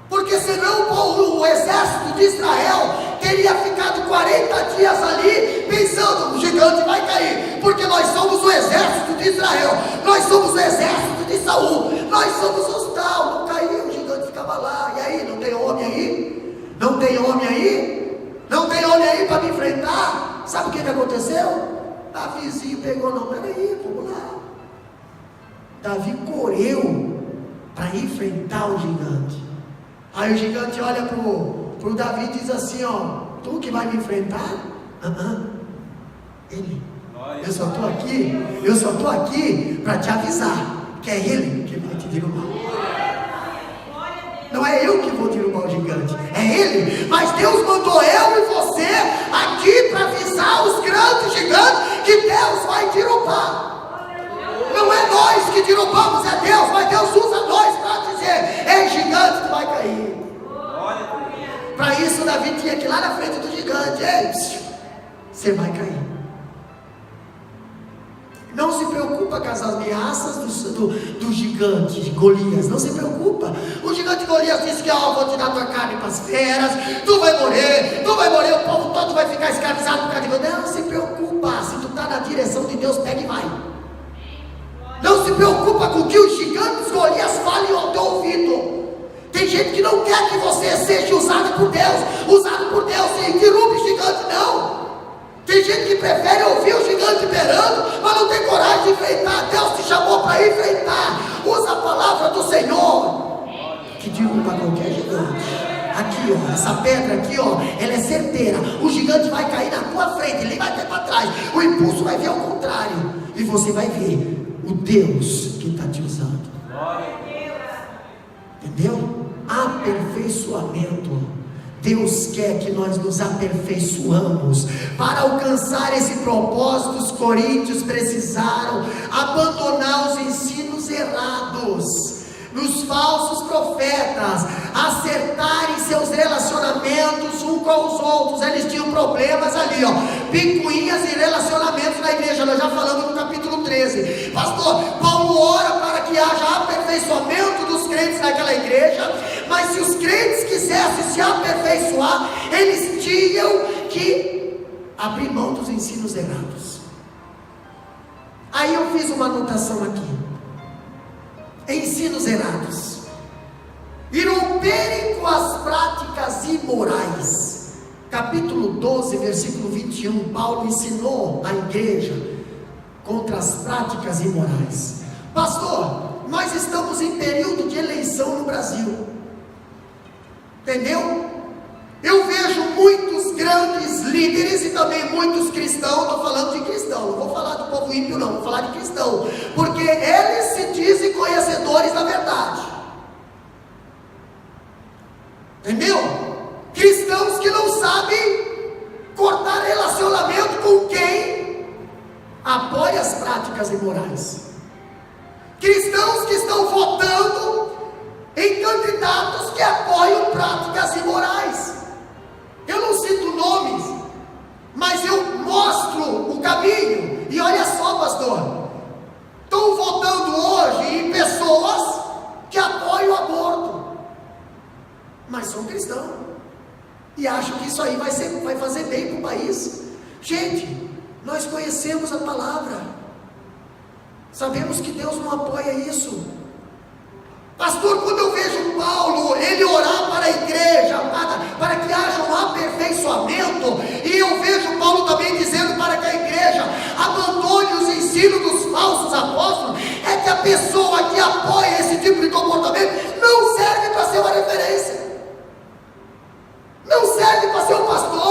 Porque senão o exército de Israel teria ficado 40 dias ali pensando, o gigante vai cair, porque nós somos o exército de Israel, nós somos o exército de Saul, nós somos os tal. Não caiu, o gigante ficava lá. E aí, não tem homem aí? Não tem homem aí? Não tem homem aí para me enfrentar? Sabe o que aconteceu? Davizinho pegou, não, peraí, vamos lá. Davi correu para enfrentar o gigante. Aí o gigante olha pro Davi e diz assim, tu que vai me enfrentar? Ele. Eu só estou aqui para te avisar que é ele que vai te derrubar. Não é eu que vou derrubar o gigante, é ele. Mas Deus mandou eu e você aqui para avisar os grandes gigantes que Deus vai derrubar. Não é nós que derrubamos, é Deus. Mas Deus usa nós para dizer, ei gigante, tu vai cair. Para isso Davi tinha que ir lá na frente do gigante. Ei, você vai cair. Não se preocupa com as ameaças do gigante de Golias. Não se preocupa. O gigante Golias disse que vou tirar tua carne para as feras. Tu vai morrer, o povo todo vai ficar escravizado por causa de você. Não se preocupa. Se tu está na direção de Deus, pega e vai. Não se preocupa com o que os gigantes Golias falem ao teu ouvido. Tem gente que não quer que você seja usado por Deus, e derrube o gigante, não. Tem gente que prefere ouvir o gigante berando, mas não tem coragem de enfrentar. Deus te chamou para enfrentar. Usa a palavra do Senhor, que derruba qualquer gigante. Aqui, essa pedra aqui, ela é certeira. O gigante vai cair na tua frente, ele vai cair para trás. O impulso vai vir ao contrário. E você vai ver o Deus que está te usando. Entendeu? Aperfeiçoamento. Deus quer que nós nos aperfeiçoamos. Para alcançar esse propósito, os coríntios precisaram abandonar os ensinos errados nos falsos profetas, acertarem seus relacionamentos uns com os outros. Eles tinham problemas ali, picuinhas e relacionamentos na igreja. Nós já falamos no capítulo 13. Pastor, Paulo ora para que haja aperfeiçoamento dos crentes naquela igreja, mas se os crentes quisessem se aperfeiçoar, eles tinham que abrir mão dos ensinos errados. Aí eu fiz uma anotação aqui: ensinos errados e romperem com as práticas imorais. Capítulo 12, versículo 21, Paulo ensinou a igreja contra as práticas imorais. Pastor, nós estamos em período de eleição no Brasil, entendeu? Eu vejo muitos grandes líderes e também muitos cristãos. Estou falando de cristão, não vou falar do povo ímpio não, vou falar de cristão, porque eles se dizem conhecedores da verdade, entendeu? Cristãos que não sabem cortar relacionamento com quem apoia as práticas imorais. Cristãos que estão votando em candidatos que apoiam práticas imorais. Eu não cito nomes, mas eu mostro o caminho. E olha só, pastor, estão votando hoje em pessoas que apoiam o aborto, mas são cristãos e acham que isso aí vai fazer bem para o país. Gente, nós conhecemos a palavra, sabemos que Deus não apoia isso. Pastor, quando eu vejo Paulo, ele orar para a igreja, para que haja um aperfeiçoamento, e eu vejo Paulo também dizendo para que a igreja abandone os ensinos dos falsos apóstolos, é que a pessoa que apoia esse tipo de comportamento não serve para ser uma referência, não serve para ser um pastor.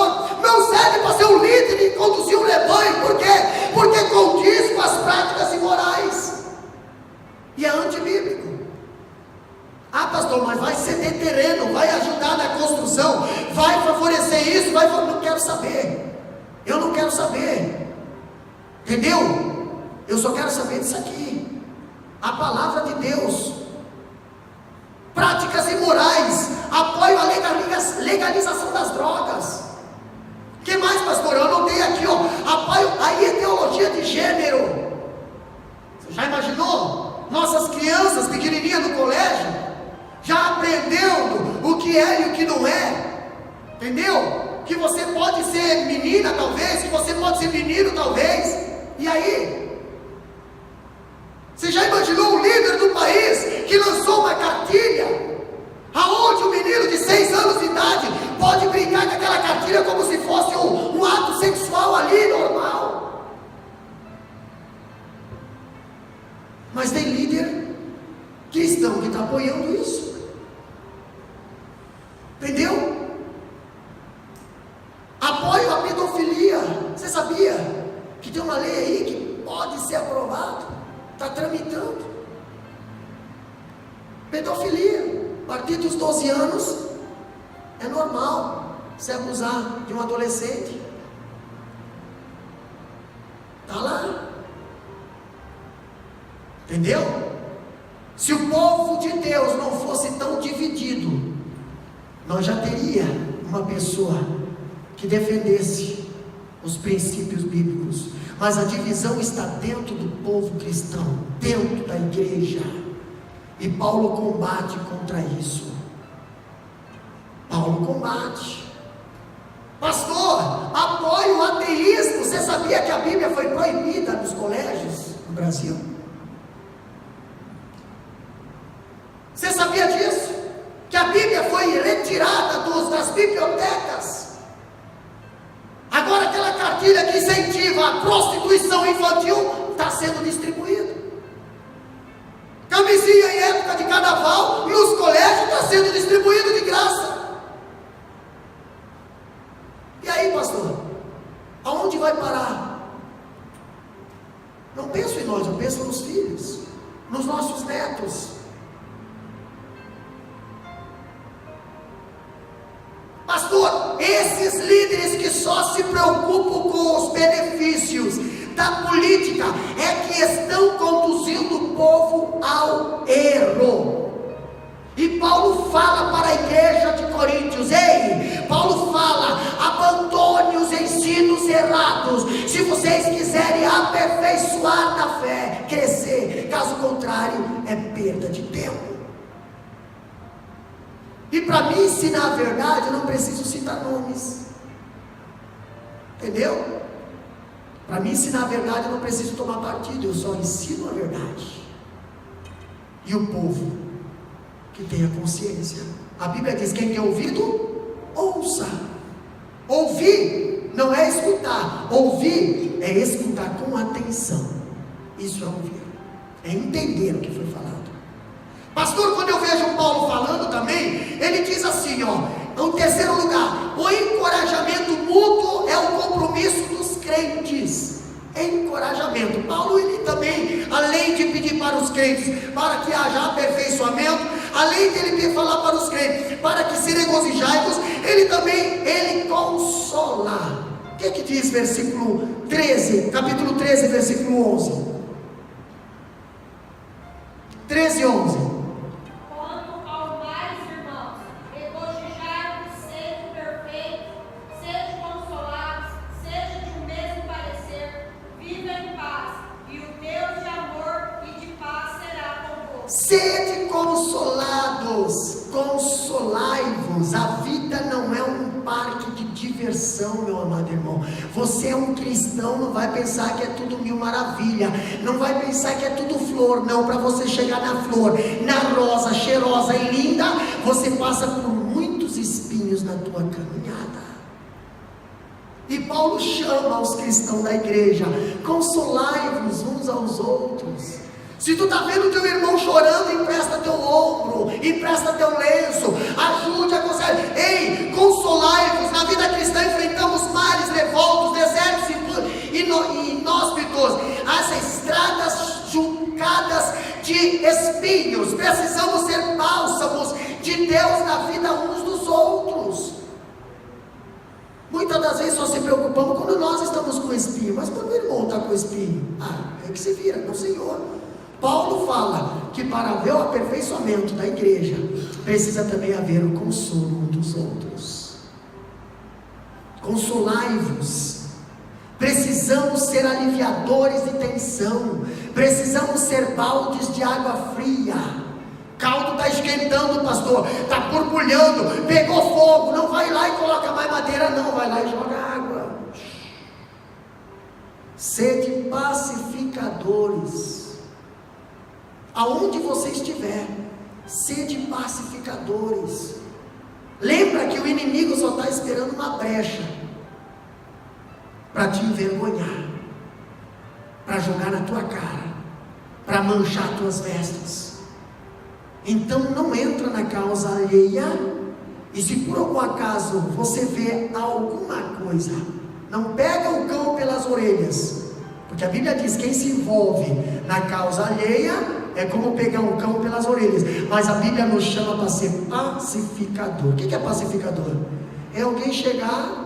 pastor, mas vai ceder terreno, vai ajudar na construção, vai favorecer isso, não quero saber. Eu não quero saber. Entendeu? Eu só quero saber disso aqui. A palavra de Deus. Práticas imorais. Apoio à legalização das drogas. O que mais, pastor? Eu anotei aqui, apoio à ideologia de gênero. Você já imaginou? Nossas crianças pequenininhas no colégio, já aprendendo o que é e o que não é. Entendeu? Que você pode ser menina talvez, que você pode ser menino talvez. E aí? Você já imaginou o líder do país que lançou uma cartilha aonde o menino de 6 anos de idade pode brincar com aquela cartilha como se fosse um ato sexual ali, normal? Mas tem líder cristão que está apoiando isso. Entendeu? Apoio à pedofilia. Você sabia que tem uma lei aí que pode ser aprovada? Está tramitando. Pedofilia. A partir dos 12 anos é normal se abusar de um adolescente. Está lá. Entendeu? Se o povo de Deus não fosse tão dividido, nós já teria uma pessoa que defendesse os princípios bíblicos. Mas a divisão está dentro do povo cristão, dentro da igreja. E Paulo combate contra isso. Paulo combate. Pastor, apoio o ateísmo. Você sabia que a Bíblia foi proibida nos colégios no Brasil? Você sabia disso? Que a Bíblia foi retirada das bibliotecas. Agora aquela cartilha que incentiva a prostituição infantil está sendo distribuída. Camisinha em época de carnaval nos colégios está sendo distribuído de graça. E aí, pastor? Aonde vai parar? Não penso em nós, eu penso nos filhos, nos nossos netos. Pastor, esses líderes que só se preocupam com os benefícios da política é que estão conduzindo o povo ao erro. E Paulo fala para a igreja de Coríntios: ei, Paulo fala, abandone os ensinos errados, se vocês quiserem aperfeiçoar na fé, crescer, caso contrário é perda de tempo. E para me ensinar a verdade, eu não preciso citar nomes. Entendeu? Para me ensinar a verdade, eu não preciso tomar partido, eu só ensino a verdade. E o povo que tenha consciência. A Bíblia diz: quem tem ouvido, ouça. Ouvir não é escutar. Ouvir é escutar com atenção. Isso é ouvir. É entender o que foi falado. Pastor, quando eu vejo Paulo falando também, ele diz assim, em terceiro lugar, o encorajamento mútuo é o compromisso dos crentes. Encorajamento. Paulo, ele também, além de pedir para os crentes, para que haja aperfeiçoamento, além de ele falar para os crentes, para que se regozijai-vos, ele consola. O que diz versículo 13, capítulo 13, versículo 11? 13 e 11. Sede consolados, consolai-vos. A vida não é um parque de diversão, meu amado irmão. Você é um cristão, não vai pensar que é tudo mil maravilha, não vai pensar que é tudo flor, não. Para você chegar na flor, na rosa, cheirosa e linda, você passa por muitos espinhos na tua caminhada. E Paulo chama os cristãos da igreja: consolai-vos uns aos outros. Se tu está vendo teu irmão chorando, empresta teu ombro, empresta teu lenço, ajude, aconselhe. Ei, consolai-vos. Na vida cristã enfrentamos mares, revoltos, desertos e inóspitos, as estradas juncadas de de espinhos, precisamos ser bálsamos de Deus na vida uns dos outros. Muitas das vezes só se preocupamos quando nós estamos com espinho, mas quando o irmão está com espinho, é que se vira, não, Senhor. Paulo fala que para haver o aperfeiçoamento da igreja, precisa também haver o consolo um dos outros. Consolai-vos. Precisamos ser aliviadores de tensão, precisamos ser baldes de água fria. Caldo está esquentando, pastor, está borbulhando, pegou fogo, não vai lá e coloca mais madeira, não, vai lá e joga água. Sede pacificadores. Aonde você estiver, sede pacificadores. Lembra que o inimigo só está esperando uma brecha para te envergonhar, para jogar na tua cara, para manchar tuas vestes. Então não entra na causa alheia. E se por algum acaso você vê alguma coisa, não pega o cão pelas orelhas, porque a Bíblia diz: quem se envolve na causa alheia é como pegar um cão pelas orelhas. Mas a Bíblia nos chama para ser pacificador. O que é pacificador? É alguém chegar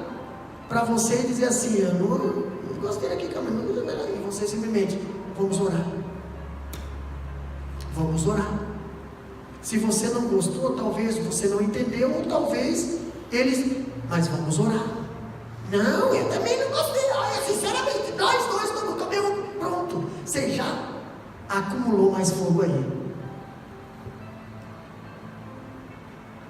para você e dizer assim: eu não gostei daqui, e você simplesmente: vamos orar. Vamos orar. Se você não gostou, talvez você não entendeu, ou talvez eles, mas vamos orar. Não, eu também não gostei. Sinceramente, nós dois estamos no caminho. Pronto, você já acumulou mais fogo aí.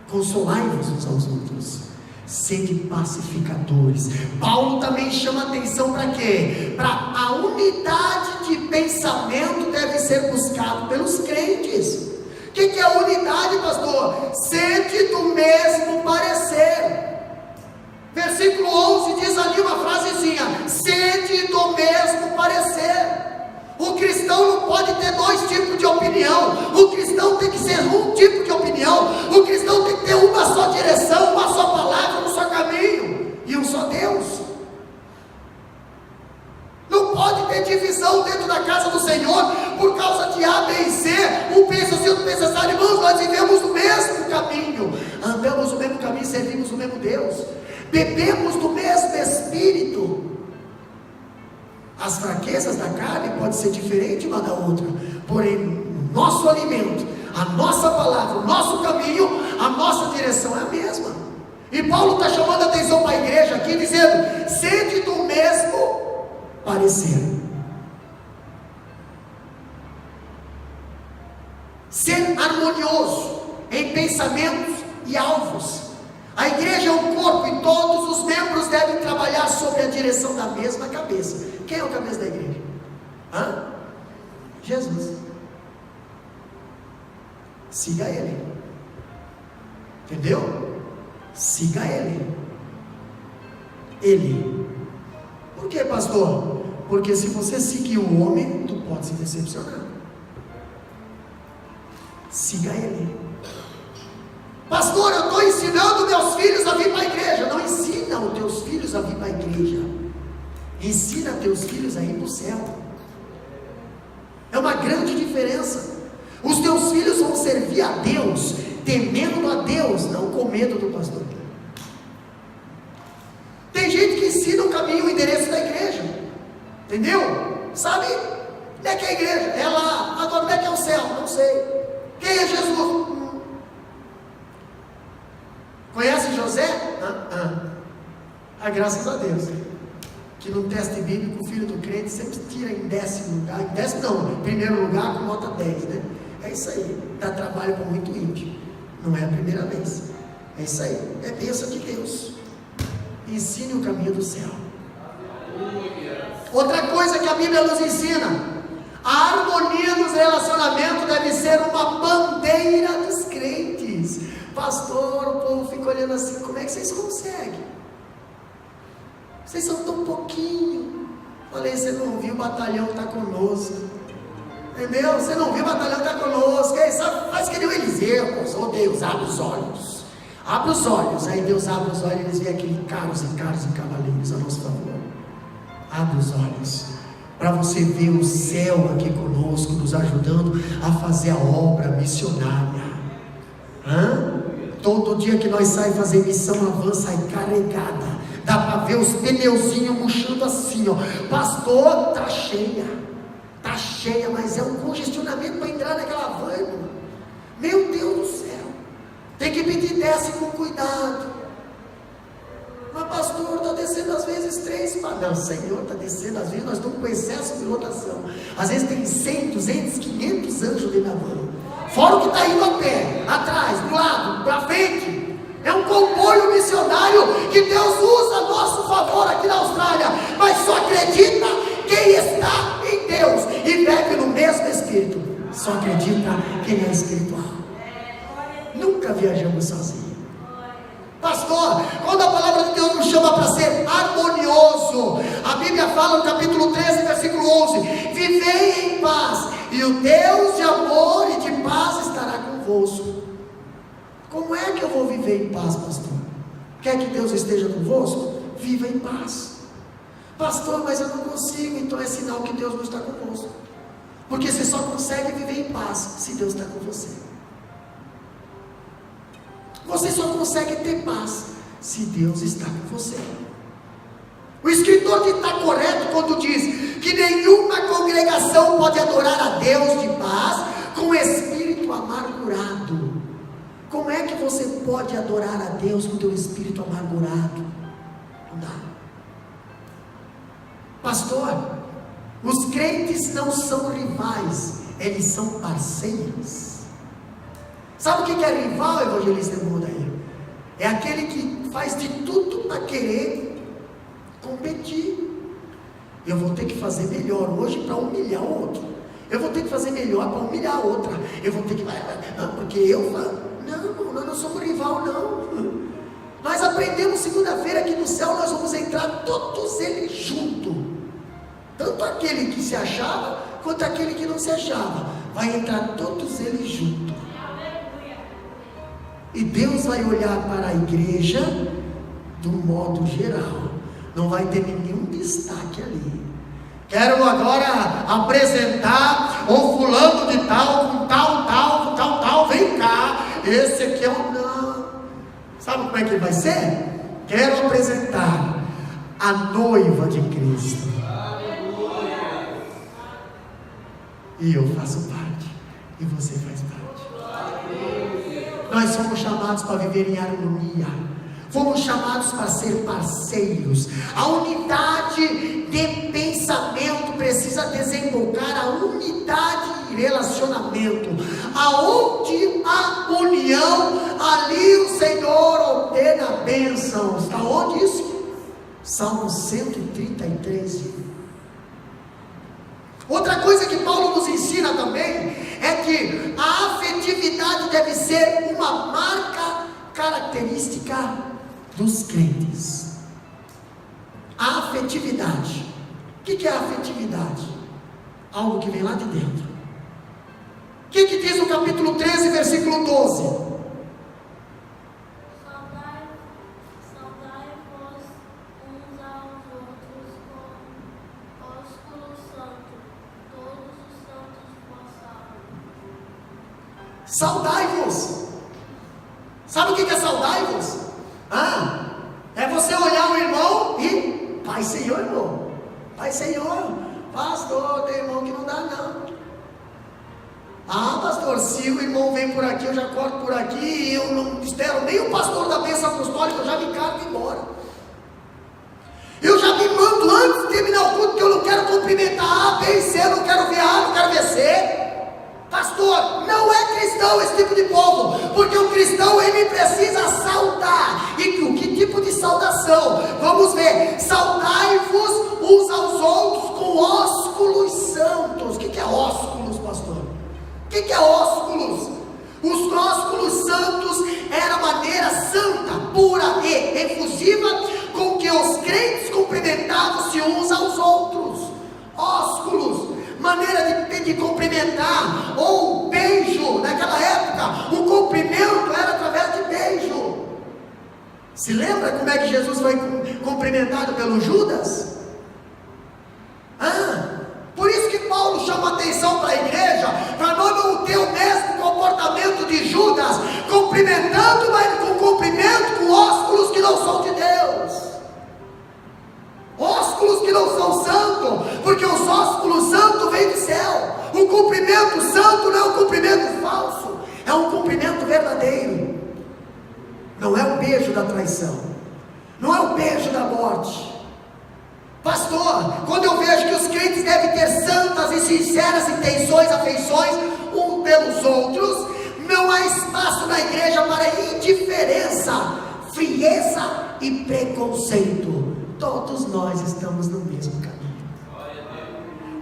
Consolai-vos uns aos outros, sede pacificadores. Paulo também chama atenção para quê? Para a unidade de pensamento deve ser buscado pelos crentes. O que é a unidade, pastor? Sede do mesmo parecer. Versículo 11 diz ali uma frasezinha: sede do mesmo parecer. O cristão não pode ter dois tipos de opinião. O cristão tem que ser um tipo de opinião. O cristão tem que ter uma só direção, uma só palavra, um só caminho e um só Deus. Não pode ter divisão dentro da casa do Senhor por causa de A, B e C. Um pensa assim, outro pensa assim. Irmãos, nós vivemos no mesmo caminho, andamos no mesmo caminho, servimos o mesmo Deus, bebemos do mesmo Espírito. As fraquezas da carne podem ser diferentes uma da outra, porém nosso alimento, a nossa palavra, o nosso caminho, a nossa direção é a mesma. E Paulo está chamando a atenção para a igreja aqui, dizendo: sede do mesmo parecer. Ser harmonioso em pensamentos e alvos. A igreja é um corpo e todos os membros devem trabalhar sob a direção da mesma cabeça. Quem é o cabeça da igreja? Jesus. Siga Ele. Entendeu? Siga Ele. Ele. Por que, pastor? Porque se você seguir o homem, tu pode se decepcionar. Siga Ele. Pastor, eu estou ensinando meus filhos a vir para a igreja. Não ensina os teus filhos a vir para a igreja. Ensina teus filhos a ir para o céu. É uma grande diferença. Os teus filhos vão servir a Deus, temendo a Deus, não com medo do pastor. Tem gente que ensina o caminho, o endereço da igreja. Entendeu? Sabe? Onde é que é a igreja? É lá. Agora onde é que é o céu? Não sei. Quem é Jesus? Conhece José? Graças a Deus. Que no teste bíblico o filho do crente sempre tira em 10º lugar. Em 10º não, em primeiro lugar com nota 10, né? É isso aí. Dá trabalho para muito ímpio. Não é a primeira vez. É isso aí. É bênção de Deus. Ensine o caminho do céu. Outra coisa que a Bíblia nos ensina: a harmonia nos relacionamentos deve ser uma bandeira dos crentes. Pastor, o povo fica olhando assim: como é que vocês conseguem? Vocês são tão pouquinho. Falei: você não viu, o batalhão está conosco. Entendeu? Você não viu, o batalhão está conosco. Aí, sabe, faz que nem o Eliseu. Oh Deus, abre os olhos. Abre os olhos. Aí Deus abre os olhos e eles veem aqueles carros e cavaleiros a nosso favor. Abre os olhos. para você ver o céu aqui conosco, nos ajudando a fazer a obra missionária. Todo dia que nós saímos fazer missão, a van sai carregada, dá para ver os pneuzinhos murchando assim, ó. Pastor, tá cheia, mas é um congestionamento para entrar naquela van, irmão. Meu Deus do céu, tem que pedir, desce com cuidado. Mas pastor, está descendo às vezes 3, não, Senhor, está descendo, às vezes nós estamos com excesso de lotação, às vezes tem 100, 200, 500 anjos dentro da van, fora o que está indo a pé, atrás, do lado, para frente. É um comboio missionário que Deus usa a nosso favor aqui na Austrália, mas só acredita quem está em Deus e bebe no mesmo Espírito, só acredita quem é espiritual. Nunca viajamos sozinhos. Pastor, quando a palavra de Deus nos chama para ser harmonioso, a Bíblia fala no capítulo 13, versículo 11: vivei em paz, e o Deus de amor e de paz estará convosco. Como é que eu vou viver em paz, pastor? Quer que Deus esteja convosco? Viva em paz. Pastor, mas eu não consigo. Então é sinal que Deus não está convosco, porque você só consegue viver em paz se Deus está com você. Você só consegue ter paz se Deus está com você. O escritor que está correto quando diz que nenhuma congregação pode adorar a Deus de paz com espírito amargurado. Como é que você pode adorar a Deus com teu espírito amargurado? Não dá. Pastor, os crentes não são rivais, eles são parceiros. Sabe o que é rival, evangelista Mudaí? É aquele que faz de tudo para querer competir. Eu vou ter que fazer melhor hoje para humilhar o outro. Eu vou ter que fazer melhor para humilhar a outra. Eu vou ter que... porque eu... Não, nós não somos rival, não. Nós aprendemos segunda-feira que no céu nós vamos entrar todos eles juntos. Tanto aquele que se achava, quanto aquele que não se achava. Vai entrar todos eles juntos. E Deus vai olhar para a igreja do modo geral. Não vai ter nenhum destaque ali. Quero agora apresentar o fulano de tal, com tal, vem cá. Esse aqui é o não. Sabe como é que vai ser? Quero apresentar a noiva de Cristo. E eu faço parte, e você faz parte. Nós somos chamados para viver em harmonia. Fomos chamados para ser parceiros. A unidade de pensamento precisa desembocar a unidade de relacionamento. Aonde há união, ali o Senhor ordena a bênção. Está onde isso? Salmo 133. Outra coisa que Paulo nos ensina também é que a afetividade deve ser uma marca característica dos crentes. A afetividade. O que é a afetividade? Algo que vem lá de dentro. O que diz o capítulo 13, versículo 12? Saudai-vos. Sabe o que é saudai-vos? É você olhar o irmão e Pai Senhor, irmão. Pai Senhor, pastor, tem irmão que não dá não. Pastor, se o irmão vem por aqui, eu já corto por aqui, e eu não espero nem o pastor da bênção apostólica, eu já me cargo e embora. Eu já me mando antes de terminar o culto, porque eu não quero cumprimentar A, B e C, eu não quero ver A, não quero ver C. Pastor, não é cristão esse tipo de povo, porque o cristão ele precisa saudar. E que tipo de saudação? Vamos ver: saudai-vos uns aos outros com ósculos santos. O que é ósculos, pastor? O que é ósculos? Os ósculos santos era a maneira santa, pura e efusiva com que os crentes cumprimentavam-se uns aos outros. Ósculos, maneira de cumprimentar, ou beijo. Naquela época o cumprimento era através de beijo. Se lembra como é que Jesus foi cumprimentado pelo Judas? atenção para a igreja, para nós não ter o mesmo comportamento de Judas, cumprimentando, mas com cumprimento com ósculos que não são de Deus, ósculos que não são santos, porque os ósculos santos vêm do céu. O cumprimento santo não é um cumprimento falso, é um cumprimento verdadeiro. Não é o beijo da traição, não é o beijo da morte. Pastor, quando eu vejo que os crentes devem ter santas e sinceras intenções, afeições uns pelos outros, não há espaço na igreja para indiferença, frieza e preconceito. Todos nós estamos no mesmo caminho.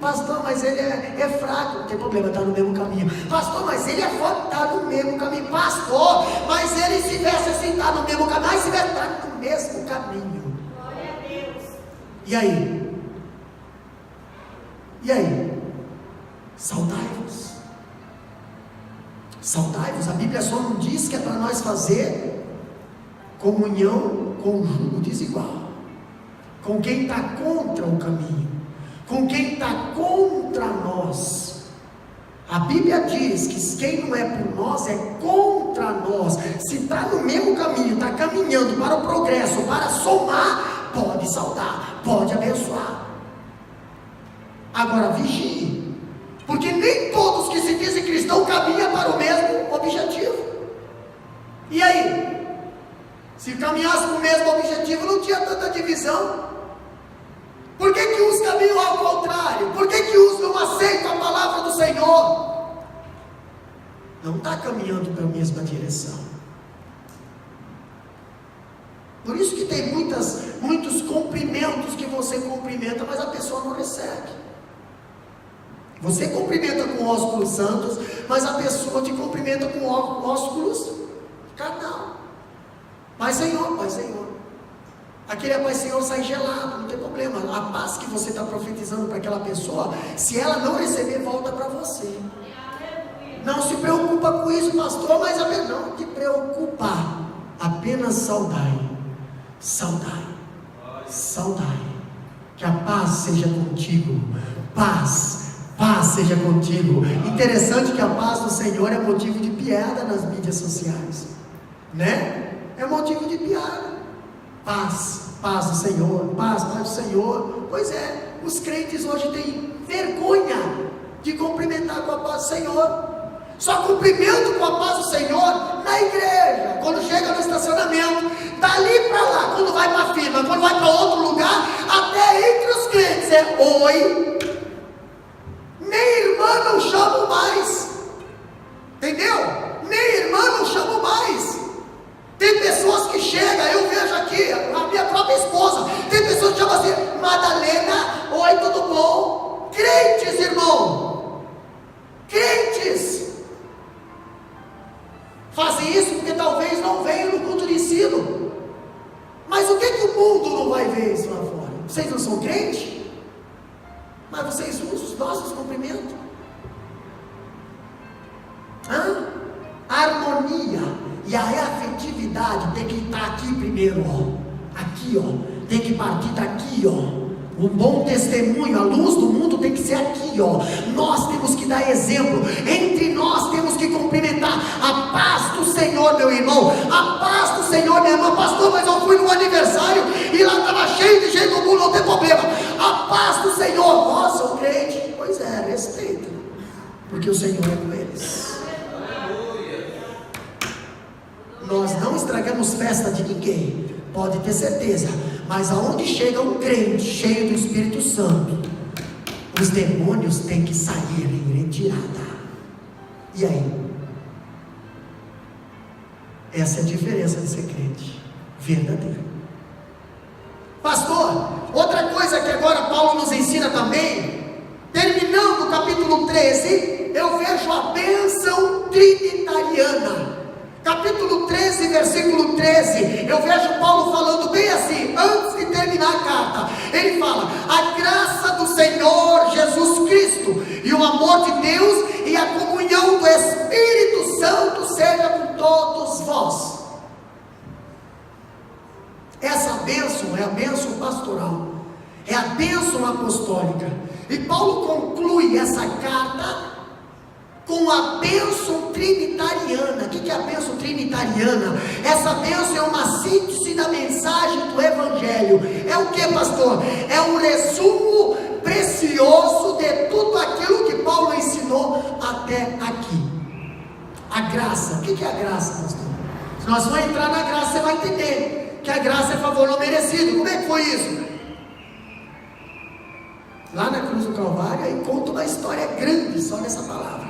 Pastor, mas ele é fraco. Não tem problema, está no mesmo caminho. Pastor, mas ele é forte, está no mesmo caminho. Pastor, mas ele se veste assim, está no mesmo caminho. Mas se veste, está no mesmo caminho. Glória a Deus. E aí? E aí? Saudai-vos. Saudai-vos. A Bíblia só não diz que é para nós fazer comunhão com o jugo desigual, com quem está contra o caminho, com quem está contra nós. A Bíblia diz que quem não é por nós é contra nós. Se está no mesmo caminho, está caminhando para o progresso, para somar, pode saudar, pode abençoar. Agora vigie, porque nem todos que se dizem cristãos caminham para o mesmo objetivo. E aí? Se caminhasse para o mesmo objetivo, não tinha tanta divisão. Por que uns caminham ao contrário? Por que uns não aceitam a palavra do Senhor? Não está caminhando para a mesma direção. Por isso que tem muitos cumprimentos que você cumprimenta, mas a pessoa não recebe. Você cumprimenta com ósculos santos, mas a pessoa te cumprimenta com ósculos carnal. Pai Senhor, Pai Senhor. Aquele Pai Senhor sai gelado, não tem problema. A paz que você está profetizando para aquela pessoa, se ela não receber, volta para você. Não se preocupa com isso, pastor, mas não te preocupa. Apenas saudai, saudai, saudai. Que a paz seja contigo. Paz seja contigo. Interessante que a paz do Senhor é motivo de piada nas mídias sociais, né? É motivo de piada. Paz do Senhor, paz do Senhor. Pois é, os crentes hoje têm vergonha de cumprimentar com a paz do Senhor. Só cumprimento com a paz do Senhor na igreja, quando chega no estacionamento, dali para lá, quando vai para a firma, quando vai para outro lugar, até entre os crentes é oi, nem irmã não chamo mais, entendeu? Nem irmã não chamo mais. Tem pessoas que chegam, eu vejo aqui, a minha própria esposa, tem pessoas que chamam assim, Madalena, oi, tudo bom? Crentes, irmão, crentes, fazem isso porque talvez não venham no culto de ensino, mas o que o mundo não vai ver isso lá fora? Vocês não são crentes? Mas vocês usam os nossos cumprimentos? A harmonia e a afetividade tem que estar aqui primeiro, ó. Aqui, ó. Tem que partir daqui, ó. Um bom testemunho, a luz do mundo tem que ser aqui, ó. Nós temos que dar exemplo. Entre nós temos que cumprimentar. A paz do Senhor, meu irmão. A paz do Senhor, minha irmã. Pastor, mas eu fui no aniversário e lá estava cheio de gente do mundo, não tem problema. A paz do Senhor. Nossa, o crente. Pois é, respeita. Porque o Senhor é com eles. Nós não estragamos festa de ninguém, pode ter certeza. Mas aonde chega um crente cheio do Espírito Santo, os demônios têm que sair em retirada. E aí? Essa é a diferença de ser crente verdadeiro. Pastor, outra coisa que agora Paulo nos ensina também, terminando o capítulo 13, eu vejo a bênção trinitariana. Capítulo 13, versículo 13, eu vejo Paulo falando bem assim, antes de terminar a carta, ele fala, a graça do Senhor Jesus Cristo, e o amor de Deus, e a comunhão do Espírito Santo, seja com todos vós. Essa bênção é a bênção pastoral, é a bênção apostólica, E Paulo conclui essa carta com a bênção trinitariana. O que é a bênção trinitariana? Essa bênção é uma síntese da mensagem do Evangelho. É o que, pastor? É um resumo precioso de tudo aquilo que Paulo ensinou até aqui. A graça. O que é a graça, pastor? Se nós vamos entrar na graça, você vai entender que a graça é favor não merecido. Como é que foi isso? Lá na cruz do Calvário, aí conta uma história grande só nessa palavra.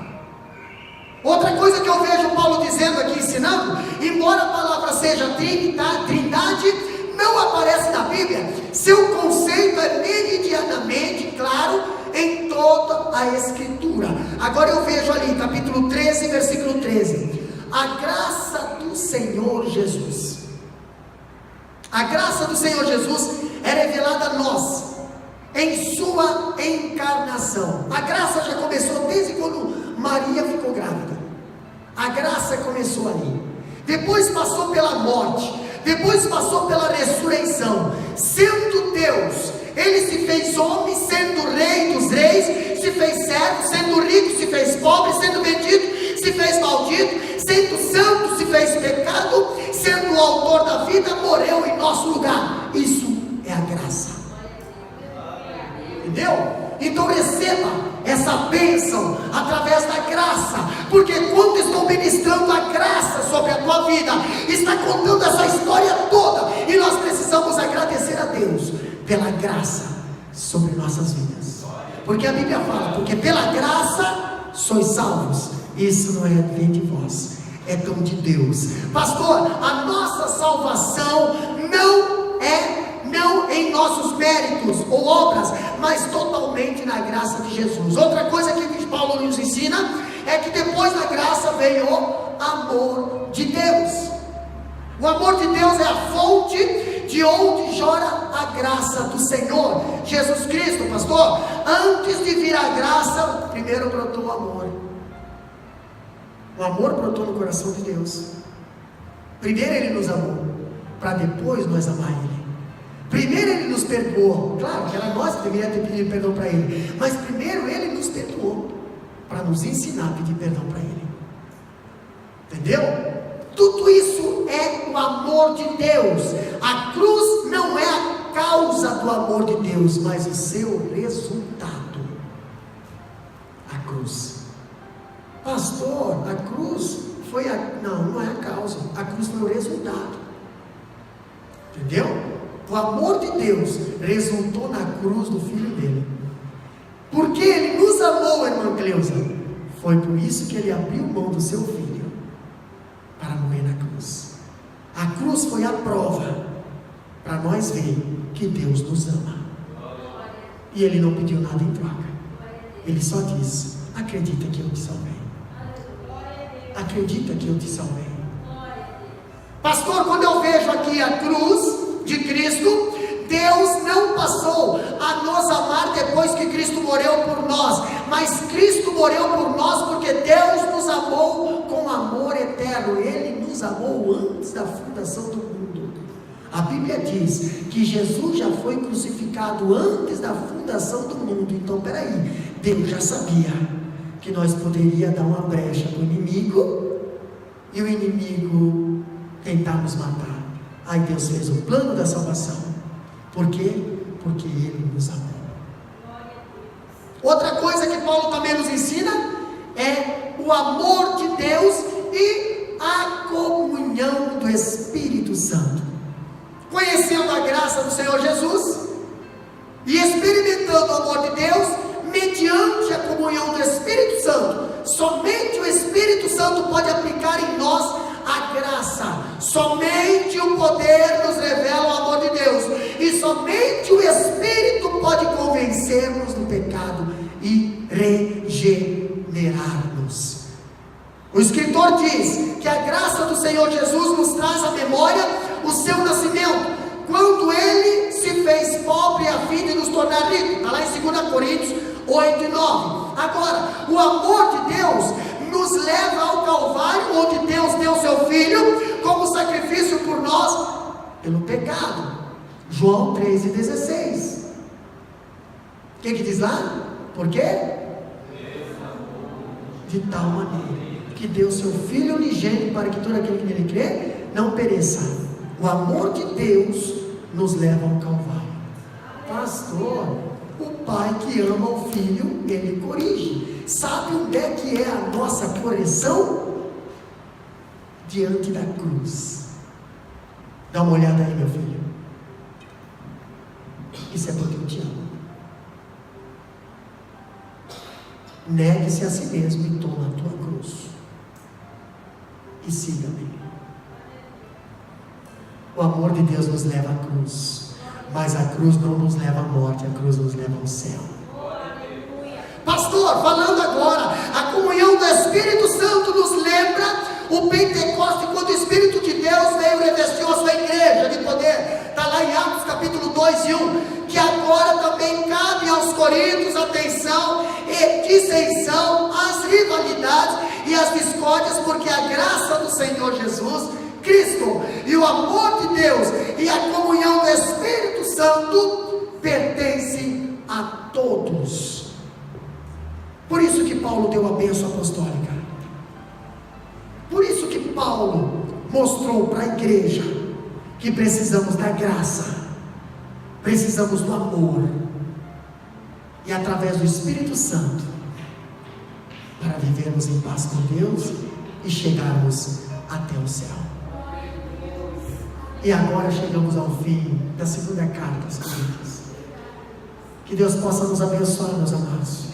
Outra coisa que eu vejo Paulo dizendo aqui, ensinando, embora a palavra seja trindade, não aparece na Bíblia. Seu conceito é meridianamente claro em toda a Escritura. Agora eu vejo ali, capítulo 13, versículo 13: a graça do Senhor Jesus. A graça do Senhor Jesus é revelada a nós em sua encarnação. A graça já começou desde quando Maria ficou grávida. A graça começou ali. Depois passou pela morte. Depois passou pela ressurreição. Sendo Deus, Ele se fez homem, sendo Rei dos reis, se fez servo, sendo rico, se fez pobre, sendo bendito, se fez maldito, sendo santo, se fez pecado, sendo o autor da vida, morreu em nosso lugar. Isso é a graça. Entendeu? Então receba essa bênção através da graça, porque quando estou ministrando a graça sobre a tua vida, está contando essa história toda, e nós precisamos agradecer a Deus pela graça sobre nossas vidas, porque a Bíblia fala, porque pela graça sois salvos. Isso não vem de vós, é dom de Deus. Pastor, a nossa salvação não em nossos méritos ou obras, mas totalmente na graça de Jesus. Outra coisa que Paulo nos ensina é que depois da graça veio o amor de Deus. O amor de Deus é a fonte de onde jorra a graça do Senhor Jesus Cristo. Pastor, antes de vir a graça, primeiro brotou o amor. O amor brotou no coração de Deus. Primeiro Ele nos amou, para depois nós amar Ele. Primeiro Ele nos perdoou, claro que era nós que deveríamos ter pedido perdão para Ele, mas primeiro Ele nos perdoou, para nos ensinar a pedir perdão para Ele. Entendeu? Tudo isso é o amor de Deus. A cruz não é a causa do amor de Deus, mas o seu resultado. A cruz. Pastor, a cruz foi não é a causa, a cruz foi o resultado. Entendeu? O amor de Deus resultou na cruz do Filho dele. Porque Ele nos amou, irmã Cleusa. Foi por isso que Ele abriu mão do seu Filho para morrer na cruz. A cruz foi a prova para nós ver que Deus nos ama. E Ele não pediu nada em troca. Ele só disse: acredita que eu te salvei. Acredita que eu te salvei. Pastor, quando eu vejo aqui a cruz de Cristo, Deus não passou a nos amar depois que Cristo morreu por nós, mas Cristo morreu por nós porque Deus nos amou com amor eterno. Ele nos amou antes da fundação do mundo. A Bíblia diz que Jesus já foi crucificado antes da fundação do mundo. Então peraí, Deus já sabia que nós poderíamos dar uma brecha para o inimigo e o inimigo tentar nos matar. Aí Deus fez o plano da salvação. Por quê? Porque Ele nos amou. Outra coisa que Paulo também nos ensina é o amor de Deus e a comunhão do Espírito Santo. Conhecendo a graça do Senhor Jesus e experimentando o amor de Deus mediante a comunhão do Espírito Santo. Somente o Espírito Santo pode aplicar em nós a graça. Somente o poder nos revela o amor de Deus, e somente o Espírito pode convencer-nos do pecado e regenerar-nos. O escritor diz que a graça do Senhor Jesus nos traz à memória o seu nascimento, quando Ele se fez pobre a fim de nos tornar ricos. Está lá em 2 Coríntios 8 e 9. Agora, o amor de Deus nos leva ao Calvário, onde Deus deu seu Filho como sacrifício por nós, pelo pecado. João 3,16. O que diz lá? Por quê? De tal maneira que deu seu Filho unigênito para que todo aquele que nele crê não pereça. O amor de Deus nos leva ao Calvário. Pastor, o pai que ama o filho, ele corrige. Sabe onde é que é a nossa correção? Diante da cruz. Dá uma olhada aí, meu filho. Isso é porque eu te amo. Negue-se a si mesmo e toma a tua cruz e siga-me. O amor de Deus nos leva à cruz, mas a cruz não nos leva à morte, a cruz nos leva ao céu. Pastor, falando agora, a comunhão do Espírito Santo nos lembra o Pentecoste, quando o Espírito de Deus veio e revestiu a sua igreja de poder. Está lá em Atos capítulo 2 e 1, que agora também cabe aos coríntios atenção e dissensão, as rivalidades e as discórdias, porque a graça do Senhor Jesus Cristo e o amor de Deus e a comunhão do Espírito Santo pertencem a todos. Por isso que Paulo deu a bênção apostólica. Por isso que Paulo mostrou para a igreja que precisamos da graça, precisamos do amor, e através do Espírito Santo, para vivermos em paz com Deus e chegarmos até o céu. E agora chegamos ao fim da segunda carta aos Coríntios. Que Deus possa nos abençoar, meus amados,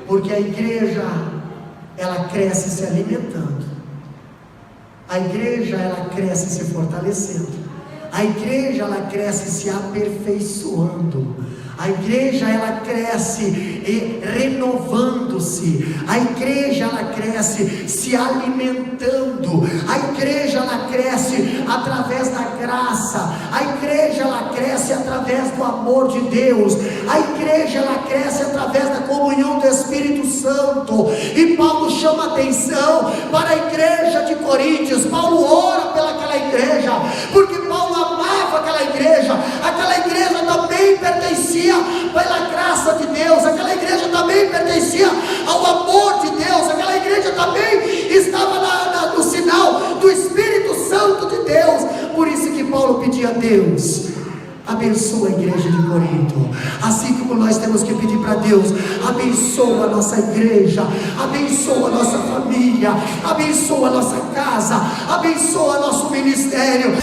porque a igreja, ela cresce se alimentando, a igreja, ela cresce se fortalecendo, a igreja, ela cresce se aperfeiçoando, a igreja, ela cresce renovando-se, a igreja, ela cresce se alimentando, a igreja, ela cresce através da graça, a igreja, ela cresce através do amor de Deus, a igreja, ela cresce através da comunhão do Espírito Santo. E Paulo chama atenção para a igreja de Coríntios. Paulo ora pelaquela igreja, porque Paulo amava aquela igreja também pertencia pela graça de Deus, aquela igreja também pertencia ao amor de Deus, aquela igreja também estava no sinal do Espírito Santo de Deus. Por isso que Paulo pedia a Deus: abençoa a igreja de Corinto, assim como nós temos que pedir para Deus: abençoa a nossa igreja, abençoa a nossa família, abençoa a nossa casa, abençoa nosso ministério.